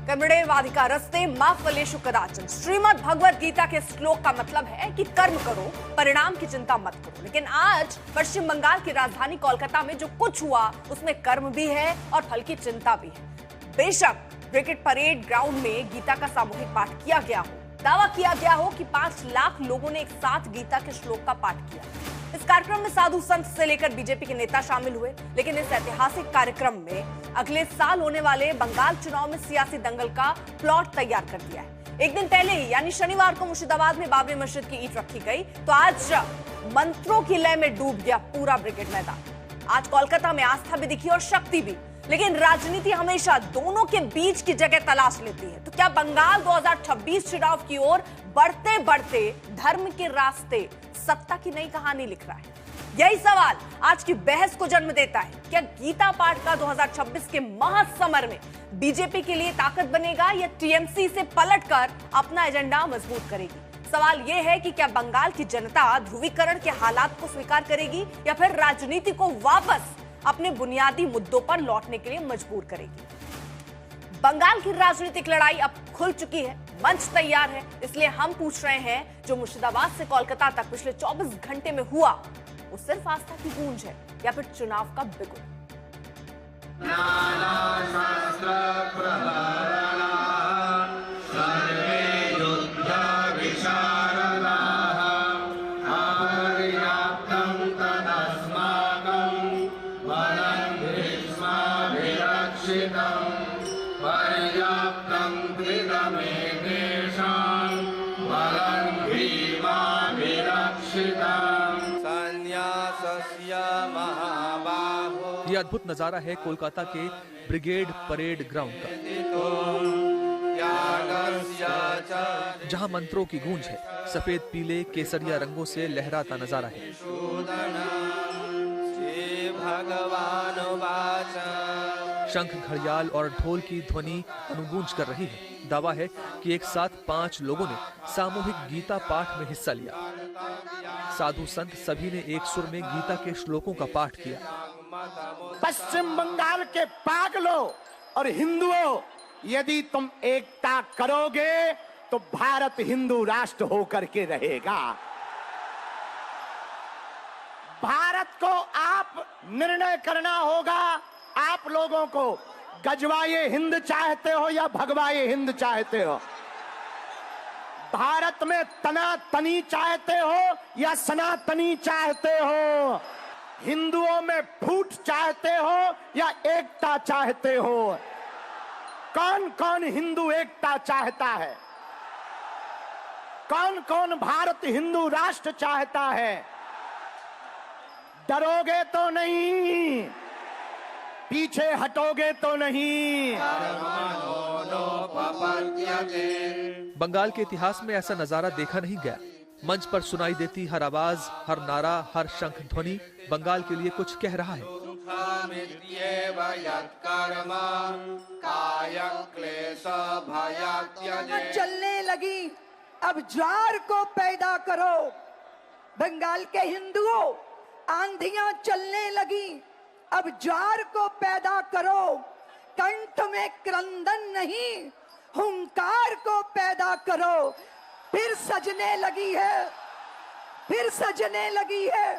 कर्मण्येवाधिकारस्ते मा फलेषु कदाचन। श्रीमद् भगवद गीता के श्लोक का मतलब है कि कर्म करो, परिणाम की चिंता मत करो। लेकिन आज पश्चिम बंगाल की राजधानी कोलकाता में जो कुछ हुआ उसमें कर्म भी है और फल की चिंता भी है। बेशक ब्रिगेड परेड ग्राउंड में गीता का सामूहिक पाठ किया गया हो, दावा किया गया हो कि 5 लाख लोगों ने एक साथ गीता के श्लोक का पाठ किया। इस कार्यक्रम में साधु संत से लेकर बीजेपी के नेता शामिल हुए। लेकिन इस ऐतिहासिक कार्यक्रम में अगले साल होने वाले बंगाल चुनाव में सियासी दंगल का प्लॉट तैयार कर दिया है। एक दिन पहले ही यानी शनिवार को मुर्शिदाबाद में बाबरी मस्जिद की ईंट रखी गई तो आज मंत्रों की लय में डूब गया पूरा ब्रिगेड मैदान। आज कोलकाता में आस्था भी दिखी और शक्ति भी, लेकिन राजनीति हमेशा दोनों के बीच की जगह तलाश लेती है। तो क्या बंगाल 2026 चुनाव की ओर बढ़ते बढ़ते धर्म के रास्ते सत्ता की नई कहानी लिख रहा है? यही सवाल आज की बहस को जन्म देता है। क्या गीता पाठ का 2026 के महासमर में बीजेपी के लिए ताकत बनेगा या टीएमसी से पलटकर अपना एजेंडा मजबूत करेगी? सवाल यह है कि क्या बंगाल की जनता ध्रुवीकरण के हालात को स्वीकार करेगी या फिर राजनीति को वापस अपने बुनियादी मुद्दों पर लौटने के लिए मजबूर करेगी? बंगाल की राजनीतिक लड़ाई अब खुल चुकी है, मंच तैयार है। इसलिए हम पूछ रहे हैं, जो मुर्शिदाबाद से कोलकाता तक पिछले 24 घंटे में हुआ वो सिर्फ आस्था की गूंज है या फिर चुनाव का बिगुल? ये अद्भुत नजारा है कोलकाता के ब्रिगेड परेड ग्राउंड का, जहां मंत्रों की गूंज है। सफेद पीले केसरिया रंगों से लहराता नजारा है। शंख घड़ियाल और ढोल की ध्वनि अनुगूंज कर रही है। दावा है कि एक साथ 5 लोगों ने सामूहिक गीता पाठ में हिस्सा लिया। साधु संत सभी ने एक सुर में गीता के श्लोकों का पाठ किया। पश्चिम बंगाल के पागलों और हिंदुओं, यदि तुम एकता करोगे तो भारत हिंदू राष्ट्र होकर के रहेगा। भारत को आप निर्णय करना होगा, आप लोगों को गजवाए हिंद चाहते हो या भगवाए हिंद चाहते हो? भारत में तनातनी चाहते हो या सनातनी चाहते हो? हिंदुओं में फूट चाहते हो या एकता चाहते हो? कौन कौन हिंदू एकता चाहता है? कौन कौन भारत हिंदू राष्ट्र चाहता है? डरोगे तो नहीं, पीछे हटोगे तो नहीं। बंगाल के इतिहास में ऐसा नजारा देखा नहीं गया। मंच पर सुनाई देती हर आवाज, हर नारा, हर शंख ध्वनि बंगाल के लिए कुछ कह रहा है। चलने लगी, अब ज्वार को पैदा करो। बंगाल के हिंदुओं, आंधियां चलने लगी, अब ज्वार को पैदा करो। कंठ में क्रंदन नहीं, हुंकार को पैदा करो। फिर सजने लगी है, फिर सजने लगी है,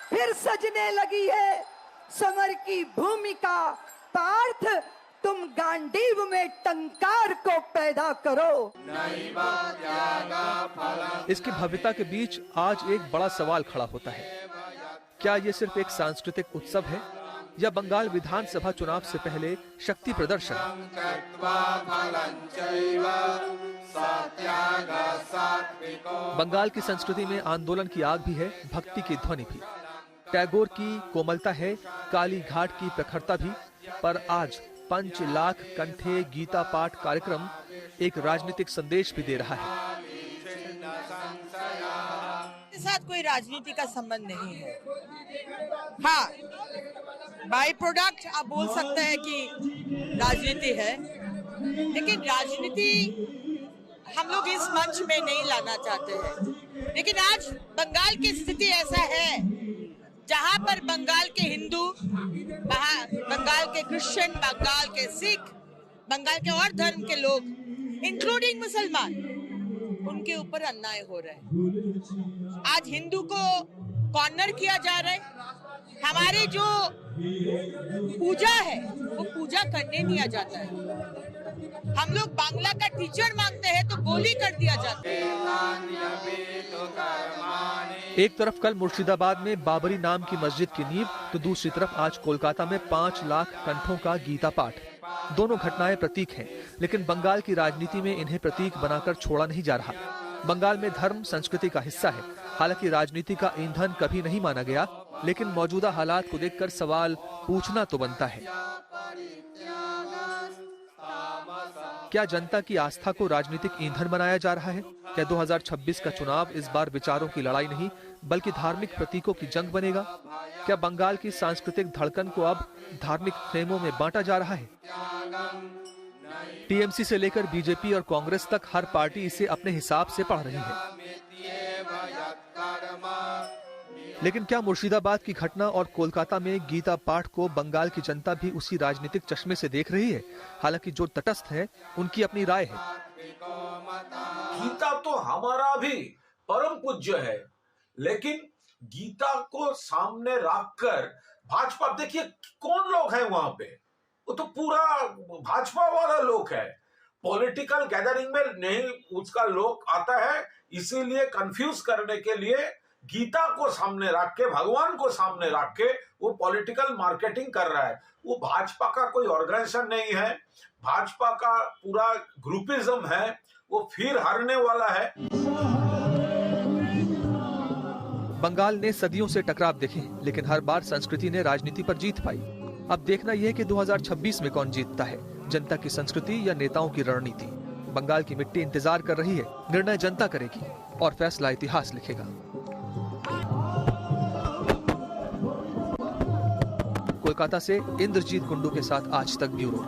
फिर सजने लगी है समर की भूमिका। पार्थ, तुम गांडीव में टंकार को पैदा करो। इसकी भव्यता के बीच आज एक बड़ा सवाल खड़ा होता है। क्या ये सिर्फ एक सांस्कृतिक उत्सव है या बंगाल विधानसभा चुनाव से पहले शक्ति प्रदर्शन? बंगाल की संस्कृति में आंदोलन की आग भी है, भक्ति की ध्वनि भी। टैगोर की कोमलता है, काली घाट की प्रखरता भी। पर आज 5 लाख कंठे गीता पाठ कार्यक्रम एक राजनीतिक संदेश भी दे रहा है। इसके साथ कोई राजनीति का संबंध नहीं है। हाँ, बाई प्रोडक्ट आप बोल सकते हैं कि राजनीति है, लेकिन राजनीति हम लोग इस मंच में नहीं लाना चाहते हैं। लेकिन आज बंगाल की स्थिति ऐसा है जहां पर बंगाल के हिंदू, बंगाल के क्रिश्चियन, बंगाल के सिख, बंगाल के और धर्म के लोग इंक्लूडिंग मुसलमान, उनके ऊपर अन्याय हो रहा है। आज हिंदू को कॉर्नर किया जा रहा है। हमारे जो पूजा है वो पूजा करने दिया जाता है। हम लोग बांग्ला का टीचर मांगते हैं तो गोली कर दिया जाता है। एक तरफ कल मुर्शिदाबाद में बाबरी नाम की मस्जिद की नींव, तो दूसरी तरफ आज कोलकाता में 5 लाख कंठों का गीता पाठ। दोनों घटनाएं प्रतीक हैं, लेकिन बंगाल की राजनीति में इन्हें प्रतीक बनाकर छोड़ा नहीं जा रहा। बंगाल में धर्म संस्कृति का हिस्सा है, हालांकि राजनीति का ईंधन कभी नहीं माना गया, लेकिन मौजूदा हालात को देखकर सवाल पूछना तो बनता है। क्या जनता की आस्था को राजनीतिक ईंधन बनाया जा रहा है? क्या 2026 का चुनाव इस बार विचारों की लड़ाई नहीं बल्कि धार्मिक प्रतीकों की जंग बनेगा? क्या बंगाल की सांस्कृतिक धड़कन को अब धार्मिक फ्रेमों में बांटा जा रहा है? टीएमसी से लेकर बीजेपी और कांग्रेस तक हर पार्टी इसे अपने हिसाब से पढ़ रही है। लेकिन क्या मुर्शिदाबाद की घटना और कोलकाता में गीता पाठ को बंगाल की जनता भी उसी राजनीतिक चश्मे से देख रही है? हालांकि जो तटस्थ है उनकी अपनी राय है। गीता तो हमारा भी परम पूज्य है, लेकिन गीता को सामने रखकर भाजपा, देखिए कौन लोग हैं वहां पे, वो तो पूरा भाजपा वाला लोग है। पॉलिटिकल गैदरिंग में नहीं उसका लोग आता है, इसीलिए कंफ्यूज करने के लिए गीता को सामने रख के, भगवान को सामने रख के वो पॉलिटिकल मार्केटिंग कर रहा है। वो भाजपा का कोई ऑर्गेनाइजेशन नहीं है, भाजपा का पूरा ग्रुपिज्म है, वो फिर हारने वाला है। बंगाल ने सदियों से टकराव देखे, लेकिन हर बार संस्कृति ने राजनीति पर जीत पाई। अब देखना यह है कि 2026 में कौन जीतता है, जनता की संस्कृति या नेताओं की रणनीति। बंगाल की मिट्टी इंतजार कर रही है, निर्णय जनता करेगी और फैसला इतिहास लिखेगा। कोलकाता से इंद्रजीत कुंडू के साथ आज तक ब्यूरो।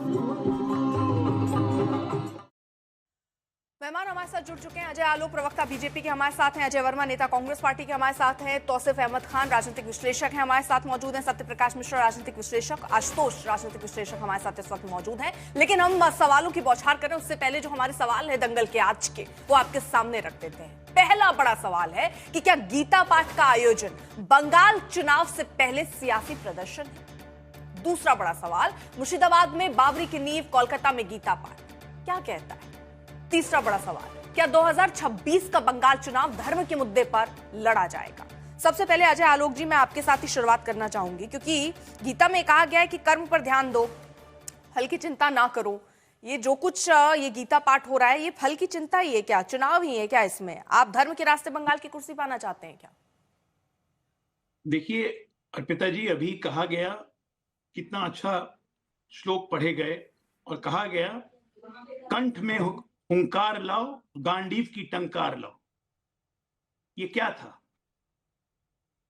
मेहमान हमारे साथ जुड़ चुके हैं। अजय आलोक, प्रवक्ता बीजेपी के हमारे साथ हैं। अजय वर्मा, नेता कांग्रेस पार्टी के हमारे साथ हैं। तौसीफ अहमद खान, राजनीतिक विश्लेषक हैं, हमारे साथ मौजूद हैं। सत्यप्रकाश मिश्रा, राजनीतिक विश्लेषक। आशुतोष, राजनीतिक विश्लेषक, हमारे साथ इस वक्त मौजूद हैं। लेकिन हम सवालों की बौछार करें उससे पहले जो हमारे सवाल है दंगल के आज के, वो आपके सामने रख देते हैं। पहला बड़ा सवाल है कि क्या गीता पाठ का आयोजन बंगाल चुनाव से पहले सियासी प्रदर्शन है? दूसरा बड़ा सवाल, मुर्शिदाबाद में बाबरी की नींव, कोलकाता में गीता पाठ, क्या कहता है? तीसरा बड़ा सवाल, क्या 2026 का बंगाल चुनाव धर्म के मुद्दे पर लड़ा जाएगा? सबसे पहले अजय आलोक जी, मैं आपके साथ ही शुरुआत करना चाहूंगी, क्योंकि गीता में कहा गया है कि कर्म पर ध्यान दो, फल की चिंता ना करो। ये जो कुछ ये गीता पाठ हो रहा है, ये फल की चिंता ही है क्या? चुनाव ही है क्या? इसमें आप धर्म के रास्ते बंगाल की कुर्सी पाना चाहते हैं क्या? देखिए अर्पिता जी, अभी कहा गया, कितना अच्छा श्लोक पढ़े गए और कहा गया, कंठ में हुंकार लाओ, गांडीव की टंकार लाओ। ये क्या था?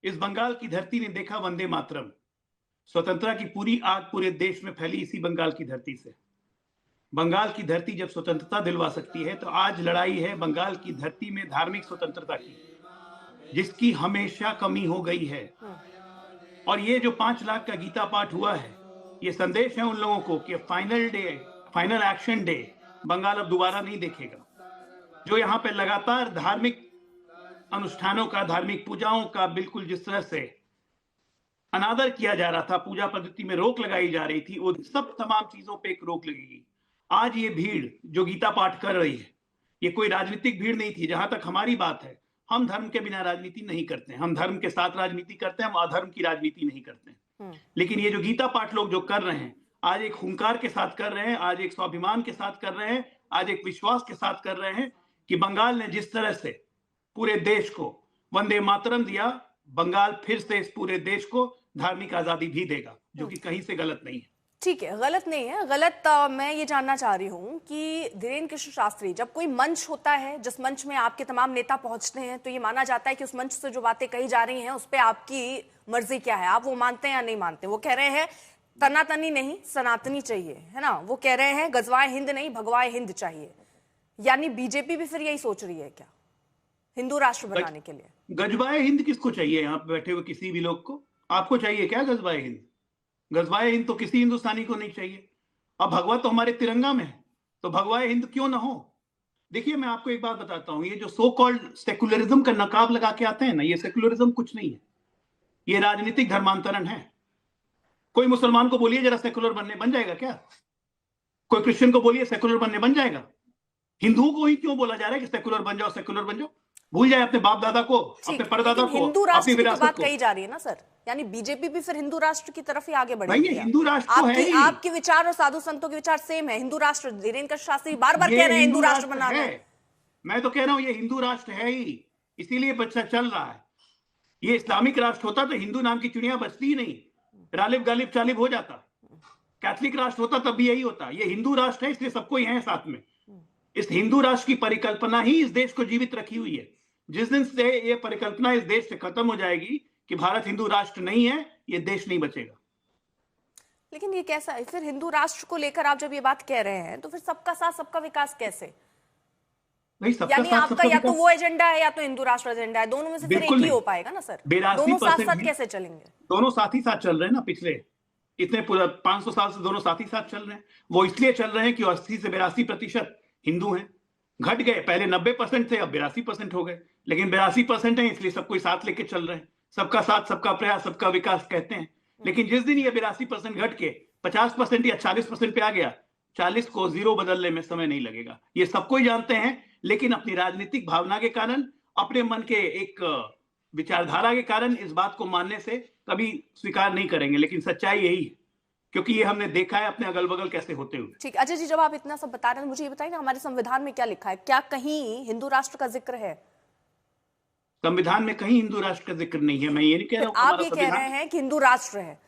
इस बंगाल की धरती ने देखा वंदे मातरम, स्वतंत्रता की पूरी आग पूरे देश में फैली इसी बंगाल की धरती से। बंगाल की धरती जब स्वतंत्रता दिलवा सकती है, तो आज लड़ाई है बंगाल की धरती में धार्मिक स्वतंत्रता की, जिसकी हमेशा कमी हो गई है। और ये जो 5 लाख का गीता पाठ हुआ है, ये संदेश है उन लोगों को कि फाइनल एक्शन डे बंगाल अब दोबारा नहीं देखेगा। जो यहाँ पे लगातार धार्मिक अनुष्ठानों का, धार्मिक पूजाओं का बिल्कुल जिस तरह से अनादर किया जा रहा था, पूजा पद्धति में रोक लगाई जा रही थी, वो सब तमाम चीजों पे एक रोक लगेगी। आज ये भीड़ जो गीता पाठ कर रही है, ये कोई राजनीतिक भीड़ नहीं थी। जहां तक हमारी बात है, हम धर्म के बिना राजनीति नहीं करते हैं, हम धर्म के साथ राजनीति करते हैं, हम अधर्म की राजनीति नहीं करते हैं। लेकिन ये जो गीता पाठ लोग जो कर रहे हैं, आज एक हुंकार के साथ कर रहे हैं, आज एक स्वाभिमान के साथ कर रहे हैं, आज एक विश्वास के साथ कर रहे हैं कि बंगाल ने जिस तरह से पूरे देश को वंदे मातरम दिया, बंगाल फिर से इस पूरे देश को धार्मिक आजादी भी देगा, जो कि कहीं से गलत नहीं है। ठीक है, गलत नहीं है। गलत मैं ये जानना चाह रही हूँ कि धीरेन्द्र कृष्ण शास्त्री, जब कोई मंच होता है जिस मंच में आपके तमाम नेता पहुंचते हैं, तो ये माना जाता है कि उस मंच से जो बातें कही जा रही हैं उस पर आपकी मर्जी क्या है, आप वो मानते हैं या नहीं मानते। वो कह रहे हैं तनातनी नहीं सनातनी चाहिए, है ना? वो कह रहे हैं गजवाए हिंद नहीं भगवाए हिंद चाहिए। यानी बीजेपी भी फिर यही सोच रही है क्या, हिंदू राष्ट्र बनाने के लिए? गजवाए हिंद किसको चाहिए? यहाँ पे बैठे हुए किसी भी लोग को, आपको चाहिए क्या गजवाए हिंद? गजवाए हिंद तो किसी हिंदुस्तानी को नहीं चाहिए। अब भगवा तो हमारे तिरंगा में है, तो भगवा हिंद क्यों ना हो? देखिए मैं आपको एक बात बताता हूं, ये जो सो कॉल्ड सेकुलरिज्म का नकाब लगा के आते हैं ना, ये सेकुलरिज्म कुछ नहीं है, ये राजनीतिक धर्मांतरण है। कोई मुसलमान को बोलिए जरा सेकुलर बनने, बन जाएगा क्या? कोई क्रिश्चियन को बोलिए सेकुलर बनने, बन जाएगा? हिंदुओं को ही क्यों बोला जा रहा है कि सेकुलर बन जाओ, सेकुलर बन जाओ? भूल जाए अपने बाप दादा को, अपने परदादा को, हिंदू राष्ट्र अपनी की तो विरासत बात को। कही जा रही है ना सर, यानी बीजेपी भी फिर हिंदू राष्ट्र की तरफ ही आगे भाई बढ़ेगी। ये हिंदू राष्ट्र तो है ही। आपके विचार और साधु संतों के विचार सेम है, हिंदू राष्ट्र। धीरेन्द्र शास्त्री बार बार कह रहे हैं हिंदू राष्ट्र बनाना है। मैं तो कह रहा हूं ये हिंदू राष्ट्र है ही, इसीलिए बच्चा चल रहा है। ये इस्लामिक राष्ट्र होता तो हिंदू नाम की चिड़िया बचती ही नहीं, रालिब गालिब चालिब हो जाता। कैथलिक राष्ट्र होता तब भी यही होता। ये हिंदू राष्ट्र है, इसलिए सबको ही है साथ में। इस हिंदू राष्ट्र की परिकल्पना ही इस देश को जीवित रखी हुई है। जिस दिन से ये परिकल्पना इस देश से खत्म हो जाएगी कि भारत हिंदू राष्ट्र नहीं है, ये देश नहीं बचेगा। लेकिन ये कैसा है फिर हिंदू राष्ट्र को लेकर आप जब ये बात कह रहे हैं, तो फिर सबका साथ सबका विकास कैसे? यानी आपका या तो वो एजेंडा है या तो हिंदू राष्ट्र एजेंडा है, दोनों में से फिर एक ही हो पाएगा ना सर? दोनों साथ साथ कैसे चलेंगे? दोनों साथ ही साथ चल रहे हैं ना, पिछले इतने पूरा 500 साल से दोनों साथ ही साथ चल रहे हैं। वो इसलिए चल रहे हैं कि 80 से 82% हिंदू हैं, घट गए, पहले 90% थे, अब 82% हो गए, लेकिन 82% है इसलिए सबको साथ लेके चल रहे हैं। सबका साथ सबका प्रयास सबका विकास कहते हैं। लेकिन जिस दिन ये 82% घट के 50% या 40% पे आ गया, 40 को 0 बदलने में समय नहीं लगेगा, ये सबको ही जानते हैं। लेकिन अपनी राजनीतिक भावना के कारण, अपने मन के एक विचारधारा के कारण इस बात को मानने से कभी स्वीकार नहीं करेंगे। लेकिन सच्चाई यही है, क्योंकि ये हमने देखा है अपने अगल बगल कैसे होते हुए। ठीक, अजय जी जब आप इतना सब बता रहे हैं, मुझे ये बताइए ना हमारे संविधान में क्या लिखा है? क्या कहीं हिंदू राष्ट्र का जिक्र है? संविधान में कहीं हिंदू राष्ट्र का जिक्र नहीं है। मैं ये नहीं कह रहा हूं, आप ये कह रहे हैं कि हिंदू राष्ट्र है।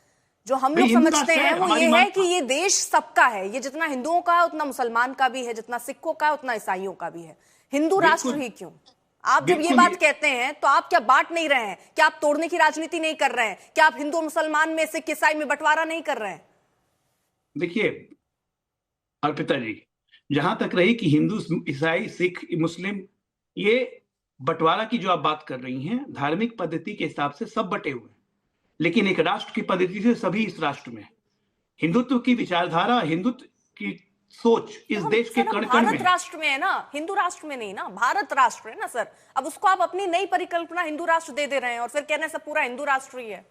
जो हम लोग समझते हैं वो ये है कि ये देश सबका है, ये जितना हिंदुओं का है उतना मुसलमान का भी है, जितना सिखों का है उतना ईसाइयों का भी है। हिंदू राष्ट्र ही क्यों? आप जब ये बात कहते हैं तो आप क्या बांट नहीं रहे हैं? क्या आप तोड़ने की राजनीति नहीं कर रहे हैं? क्या आप हिंदू मुसलमान में, सिख ईसाई में बंटवारा नहीं कर रहे हैं? देखिए अर्पिता जी, जहां तक रही कि हिंदू ईसाई सिख मुस्लिम, ये बंटवारा की जो आप बात कर रही हैं, धार्मिक पद्धति के हिसाब से सब बटे हुए हैं, लेकिन एक राष्ट्र की पद्धति से सभी इस राष्ट्र में। हिंदुत्व की विचारधारा, हिंदुत्व की सोच इस देश के कण कण में। भारत राष्ट्र में है ना, हिंदू राष्ट्र में नहीं ना, भारत राष्ट्र है ना सर। अब उसको आप अपनी नई परिकल्पना हिंदू राष्ट्र दे रहे हैं और फिर कह रहे हैं सब पूरा हिंदू राष्ट्र ही है।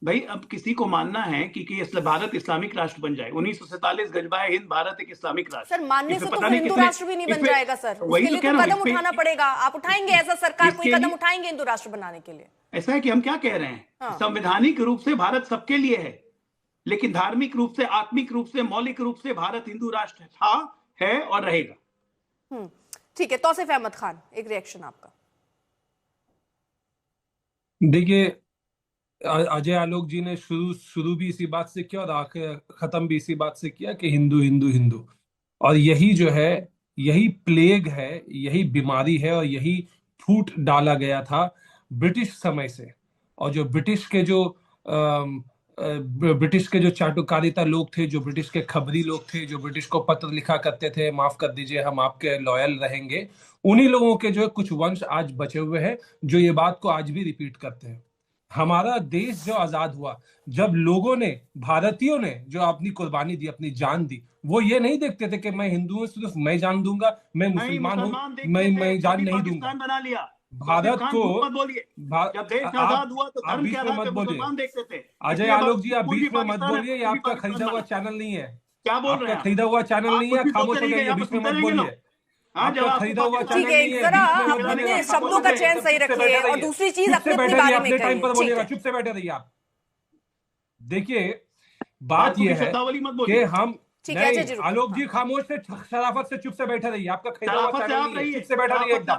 भाई अब किसी को मानना है कि भारत इस्लामिक राष्ट्र बन जाए, 1947 गजबाए हिंद भारत एक इस्लामिक राष्ट्र। सर मानने से तो हिंदू राष्ट्र भी नहीं बन जाएगा सर, उसके लिए तो कदम उठाना पड़ेगा। आप उठाएंगे ऐसा, सरकार कोई कदम उठाएंगे हिंदू राष्ट्र बनाने के लिए? ऐसा है कि हम क्या कह रहे हैं, संवैधानिक रूप से भारत सबके लिए है, लेकिन धार्मिक रूप से, आत्मिक रूप से, मौलिक रूप से भारत हिंदू राष्ट्र था, है और रहेगा। ठीक है, तौसीफ अहमद खान, एक रिएक्शन आपका। देखिए अजय आलोक जी ने शुरू भी इसी बात से किया और आखिर खत्म भी इसी बात से किया कि हिंदू हिंदू हिंदू, और यही जो है, यही प्लेग है, यही बीमारी है और यही फूट डाला गया था ब्रिटिश समय से। और जो ब्रिटिश के जो चाटुकारिता लोग थे, जो ब्रिटिश के खबरी लोग थे, जो ब्रिटिश को पत्र लिखा करते थे, माफ कर दीजिए हम आपके लॉयल रहेंगे, उन्हीं लोगों के जो कुछ वंश आज बचे हुए हैं जो ये बात को आज भी रिपीट करते हैं। हमारा देश जो आजाद हुआ, जब लोगों ने, भारतीयों ने जो अपनी कुर्बानी दी, अपनी जान दी, वो ये नहीं देखते थे कि मैं हिंदू हूं, सिर्फ मैं जान दूंगा, मैं मुसलमान हूं, मैं जान नहीं दूंगा। बना लिया भारत को। जब देश आजाद हुआ तो धर्म के आधार पर मुसलमान देखते थे। अजय आलोक जी आप बीच में मत बोलिए, ये आपका खरीदा हुआ चैनल नहीं है। क्या बोल रहे हैं? खरीदा हुआ चैनल नहीं है, खामोश हो जाइए, बीच में मत बोलिए। खरीदा हुआ चैनल नहीं है, जरा अपने शब्दों का चयन सही रखिए। और दूसरी चीज अपने बारे में टाइम पर बोलिएगा, चुप से बैठे रहिए आप। देखिए बात यह है कि हम नहीं, आलोक जी खामोश से, शराफत से चुप से बैठे रहिए। आपका खरीदा हुआ चैनल नहीं है, चुप से बैठा रहिए एकदम,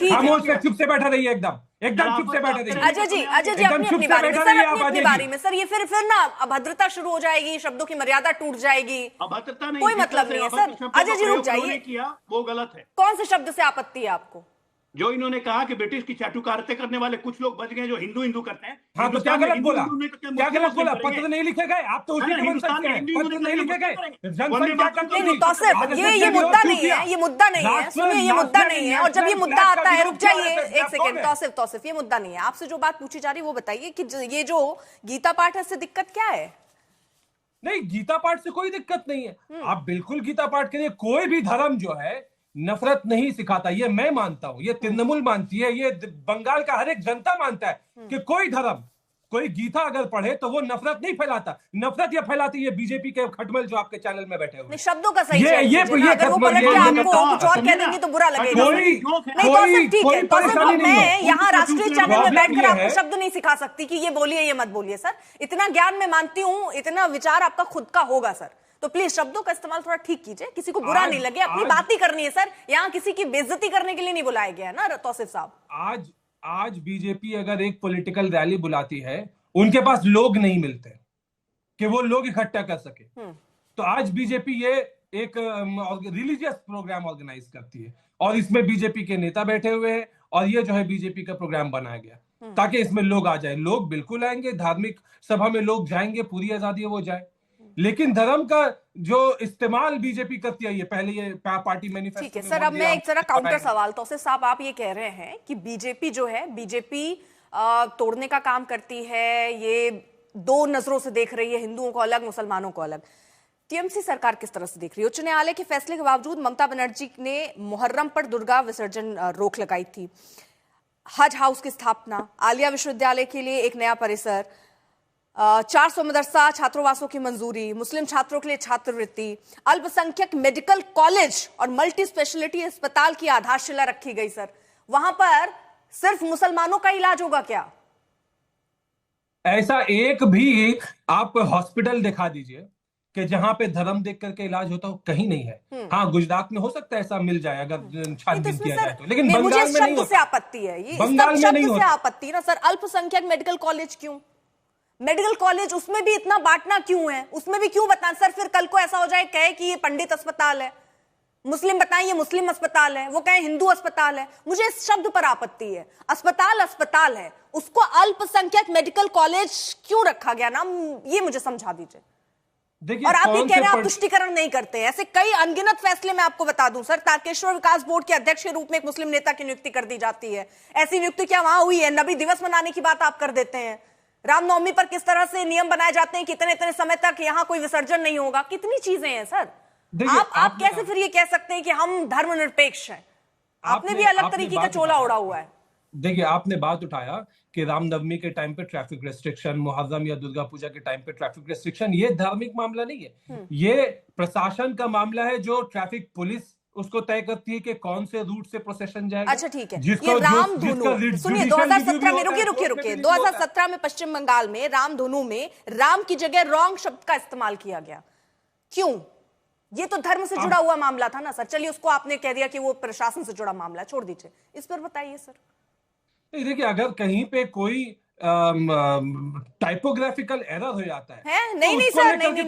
खामोश से चुप से बैठा रहिए एकदम चुप से बैठे रहिए। अजय जी अपनी बारी में सर, ये फिर ना अभद्रता शुरू हो जाएगी, शब्दों की मर्यादा टूट जाएगी। अभद्रता नहीं, कोई मतलब नहीं है सर। अजय जी रुक जाइए, वो गलत है। कौन से शब्द से आपत्ति है आपको? जो इन्होंने कहा कि ब्रिटिश की चाटुकारिता करने वाले कुछ लोग बच गए जो हिंदू हिंदू करते हैं। हाँ तो क्या गलत बोला? क्या गलत बोला? पत्र नहीं लिखे गए, आप तो उसी के मंतव्य हैं, पत्र नहीं लिखे गए। ये मुद्दा नहीं है, ये मुद्दा नहीं है, सुनिए ये मुद्दा नहीं है। और जब ये मुद्दा आता है, रुक जाइए एक सेकेंड, तौसिफ ये मुद्दा नहीं है। आपसे जो बात पूछी जा रही है वो बताइए कि ये जो गीता पाठ है इससे दिक्कत क्या है? नहीं, गीता पाठ से कोई दिक्कत नहीं है, आप बिल्कुल गीता पाठ करिए। कोई भी धर्म जो है नफरत नहीं सिखाता, ये मैं मानता हूं, ये तृणमूल मानती है, ये बंगाल का हर एक जनता मानता है कि कोई धर्म, कोई गीता अगर पढ़े तो वो नफरत नहीं फैलाता। नफरत ये फैलाती है बीजेपी के खटमल जो आपके चैनल में बैठे हुए। शब्दों का सही ये अगर वो पलट के आपको कुछ और कह देंगी तो बुरा लगेगा। नहीं तो ठीक है, तो मैं यहाँ राष्ट्रीय चैनल में बैठकर आपको शब्द नहीं सिखा सकती कि ये बोलिए ये मत बोलिए। सर इतना ज्ञान मैं मानती हूँ, इतना विचार आपका खुद का होगा सर, तो प्लीज शब्दों का इस्तेमाल थोड़ा ठीक कीजिए, किसी को बुरा नहीं लगे, अपनी बात ही करनी है सर। यहाँ किसी की बेइज्जती करने के लिए नहीं बुलाया गया है ना तौसीफ साहब। आज बीजेपी अगर एक पॉलिटिकल रैली बुलाती है, उनके पास लोग नहीं मिलते कि वो लोग इकट्ठा कर सके, तो आज बीजेपी ये एक रिलीजियस प्रोग्राम ऑर्गेनाइज करती है और इसमें बीजेपी के नेता बैठे हुए हैं और ये जो है बीजेपी का प्रोग्राम बनाया गया ताकि इसमें लोग आ जाए। लोग बिल्कुल आएंगे, धार्मिक सभा में लोग जाएंगे, पूरी आजादी है वो जाए, लेकिन धर्म का जो इस्तेमाल बीजेपी करती है, ये पहले ये पार्टी मैनिफेस्टो। ठीक है सर, अब मैं एक तरह काउंटर सवाल तो साहब, आप ये कह रहे हैं कि बीजेपी जो है, बीजेपी तोड़ने का काम करती है, ये दो नजरों से देख रही है, हिंदुओं को अलग, मुसलमानों को अलग। टीएमसी सरकार किस तरह से देख रही है? उच्च न्यायालय के फैसले के बावजूद ममता बनर्जी ने मुहर्रम पर दुर्गा विसर्जन रोक लगाई थी, हज हाउस की स्थापना, आलिया विश्वविद्यालय के लिए एक नया परिसर, 400 मदरसा छात्रावासों की मंजूरी, मुस्लिम छात्रों के लिए छात्रवृत्ति, अल्पसंख्यक मेडिकल कॉलेज और मल्टी स्पेशलिटी अस्पताल की आधारशिला रखी गई। सर वहां पर सिर्फ मुसलमानों का इलाज होगा क्या? ऐसा एक भी आप हॉस्पिटल दिखा दीजिए कि जहां पे धर्म देख करके इलाज होता हो, कहीं नहीं है। हाँ, गुजरात में हो सकता है ऐसा मिल जाए अगर छानबीन किया जाए तो, लेकिन बंगाल में नहीं होता। आपत्ति है ये, बंगाल में नहीं होता। आपत्ति ना सर, अल्पसंख्यक मेडिकल कॉलेज क्यों? मेडिकल कॉलेज उसमें भी इतना बांटना क्यों है? उसमें भी क्यों बताना सर? फिर कल को ऐसा हो जाए कहे कि ये पंडित अस्पताल है, मुस्लिम बताएं ये मुस्लिम अस्पताल है, वो कहें हिंदू अस्पताल है। मुझे इस शब्द पर आपत्ति है। अस्पताल अस्पताल है, उसको अल्पसंख्यक मेडिकल कॉलेज क्यों रखा गया नाम, ये मुझे समझा दीजिए। और आप ये कह रहे हैं आप तुष्टिकरण नहीं करते हैं। ऐसे कई अनगिनत फैसले मैं आपको बता दूं सर। तारकेश्वर विकास बोर्ड के अध्यक्ष के रूप में एक मुस्लिम नेता की नियुक्ति कर दी जाती है, ऐसी नियुक्ति क्या वहां हुई है? नबी दिवस मनाने की बात आप कर देते हैं। रामनवमी पर किस तरह से नियम बनाए जाते हैं कि इतने इतने समय तक यहां कोई विसर्जन नहीं होगा। कितनी चीजें हैं सर। आप कैसे फिर ये कह सकते हैं कि हम धर्मनिरपेक्ष हैं? आपने भी अलग तरीके का चोला ओढ़ा हुआ है। देखिए, आपने बात उठाया कि रामनवमी के टाइम पे ट्रैफिक रेस्ट्रिक्शन, मुहर्रम या दुर्गा पूजा के टाइम पे ट्रैफिक रेस्ट्रिक्शन, ये धार्मिक मामला नहीं है, ये प्रशासन का मामला है। जो ट्रैफिक पुलिस उसको तय करती है कि कौन से रूट से प्रोसेशन जाएगा। अच्छा ठीक है, ये रामधनु सुनिए, 2017 में रुकिए 2017 में पश्चिम बंगाल में रामधनु में राम की जगह रॉन्ग शब्द का इस्तेमाल किया गया। क्यों? ये तो धर्म से जुड़ा हुआ मामला था ना सर। चलिए उसको आपने कह दिया कि वो प्रशासन से जुड़ा मामला, छोड़ दीजिए, इस पर बताइए सर। देखिए, अगर कहीं पे कोई टाइपोग्राफिकल एरर हो जाता है, नहीं नहीं सर, नहीं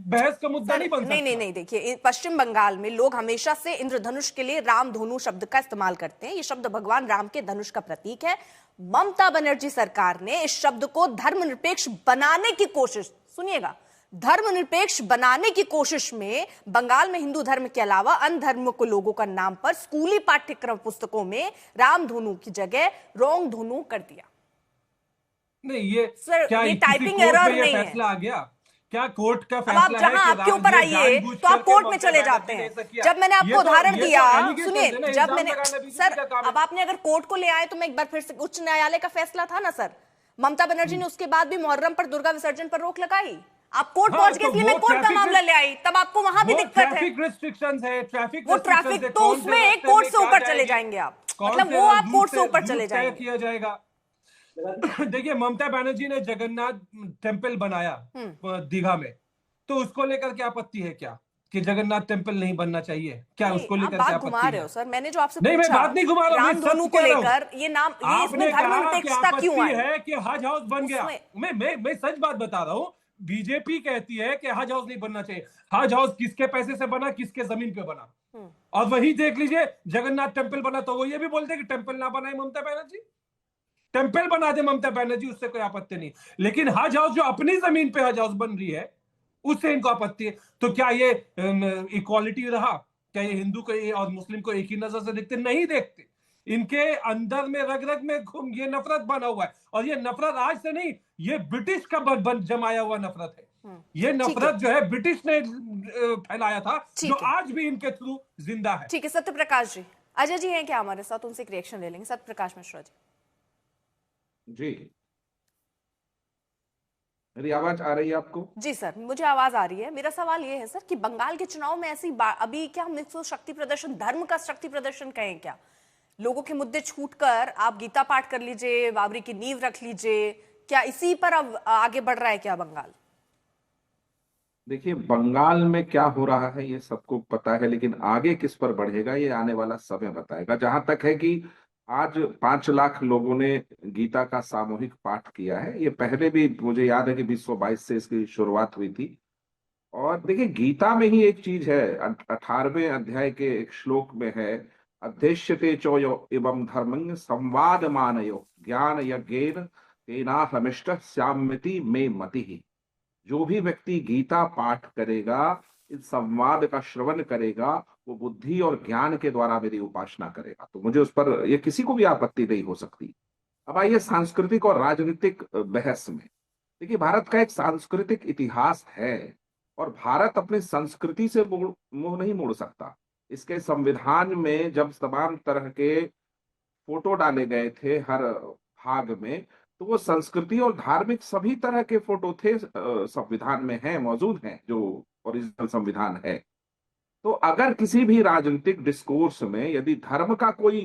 बहस का मुद्दा नहीं बन सकता। नहीं देखिए, पश्चिम बंगाल में लोग हमेशा से इंद्रधनुष के लिए रामधनु शब्द का इस्तेमाल करते हैं। ये शब्द भगवान राम के धनुष का प्रतीक है। ममता बनर्जी सरकार ने इस शब्द को धर्मनिरपेक्ष बनाने की कोशिश, सुनिएगा, धर्मनिरपेक्ष बनाने की कोशिश में बंगाल में हिंदू धर्म के अलावा अन्य धर्म के लोगों का नाम पर स्कूली पाठ्यक्रम पुस्तकों में रामधनु की जगह रोंग धनु कर दिया। नहीं, ये सर, क्या ये टाइपिंग एरर नहीं है। फैसला आ गया क्या? कोर्ट का फैसला अब आप जहां आपके ऊपर आइए तो आप कोर्ट में चले जाते हैं। जब मैंने आपको उदाहरण दिया, सुनिए, जब मैंने सर, अब आपने अगर कोर्ट को ले आए तो मैं एक बार फिर से, उच्च न्यायालय का फैसला था ना सर, ममता बनर्जी ने उसके बाद भी मुहर्रम पर दुर्गा विसर्जन पर रोक लगाई। आप कोर्ट पहुंच गए, इसलिए मैं कोर्ट का मामला ले आई, तब आपको वहां भी दिक्कत है। ट्रैफिक रिस्ट्रिक्शंस है, वो ट्रैफिक तो उसमें एक कोर्ट से ऊपर चले जाएंगे आप, मतलब वो आप कोर्ट से ऊपर चले जाएंगे। किया जाएगा। देखिए, ममता बनर्जी ने जगन्नाथ टेम्पल बनाया दीघा में, तो उसको लेकर क्या आपत्ति है क्या कि जगन्नाथ टेम्पल नहीं बनना चाहिए? क्या उसको लेकर क्या आपत्ति घुमा रहे हो सर? मैंने जो आपसे नहीं, मैं बात नहीं घुमा रहा हूं, रामधनु को लेकर ये नाम, ये इसमें धर्मनिरपेक्षता क्यों है कि हज हाउस बन गया? मैं सच बात बता रहा हूँ। बीजेपी कहती है कि हज हाउस नहीं बनना चाहिए। हज हाउस किसके पैसे से बना, किसके जमीन पे बना? और वही देख लीजिए, जगन्नाथ टेम्पल बना तो वो ये भी बोलते कि टेम्पल ना बनाए ममता बनर्जी, टेम्पल बना दे ममता बनर्जी, उससे कोई आपत्ति नहीं। लेकिन हज हाउस जो अपनी जमीन पे हज हाउस बन रही है, उससे इनको आपत्ति है। तो क्या ये इक्वालिटी रहा? क्या ये हिंदू को और मुस्लिम को एक ही नजर से देखते? नहीं देखते। इनके अंदर में रग रग में ये नफरत बना हुआ है। और ये नफरत आज से नहीं, ये ब्रिटिश का जमाया हुआ नफरत है। ये ठीक है। नफरत जो है ब्रिटिश ने फैलाया था, ठीक जो है। आज भी इनके थ्रू जिंदा है। ठीक है, सत्य प्रकाश जी, अजय जी हैं क्या हमारे साथ, उनसे एक रिएक्शन ले लेंगे। सत्य प्रकाश मिश्रा जी। जी, मेरी आवाज आ रही है आपको? जी सर, मुझे आवाज आ रही है। मेरा सवाल ये है सर कि बंगाल के चुनाव में अभी क्या हम इसको शक्ति प्रदर्शन, धर्म का शक्ति प्रदर्शन कहें क्या? लोगों के मुद्दे छूटकर आप गीता पाठ कर लीजिए, बाबरी की नींव रख लीजिए, क्या इसी पर अब आगे बढ़ रहा है क्या बंगाल? देखिए, बंगाल में क्या हो रहा है ये सबको पता है, लेकिन आगे किस पर बढ़ेगा ये आने वाला समय बताएगा। जहां तक है कि आज 5 लाख लोगों ने गीता का सामूहिक पाठ किया है, ये पहले भी मुझे याद है कि 2022 से इसकी शुरुआत हुई थी। और देखिए, गीता में ही एक चीज है, 18वें अध्याय के एक श्लोक में है, अध्यक्ष्यते चोयो एवं धर्मं संवाद मानयो ज्ञान यज्ञेन तेनाहमिष्ट स्याम्यति मे मतिः। जो भी व्यक्ति गीता पाठ करेगा, इस संवाद का श्रवण करेगा, वो बुद्धि और ज्ञान के द्वारा मेरी उपासना करेगा। तो मुझे उस पर ये किसी को भी आपत्ति नहीं हो सकती। अब आइए सांस्कृतिक और राजनीतिक बहस में। देखिए, भारत का एक सांस्कृतिक इतिहास है और भारत अपनी संस्कृति से मुंह नहीं मोड़ सकता। इसके संविधान में जब तमाम तरह के फोटो डाले गए थे हर भाग में, तो वो संस्कृति और धार्मिक सभी तरह के फोटो थे, संविधान में हैं, मौजूद हैं, जो ओरिजिनल संविधान है। तो अगर किसी भी राजनीतिक डिस्कोर्स में यदि धर्म का कोई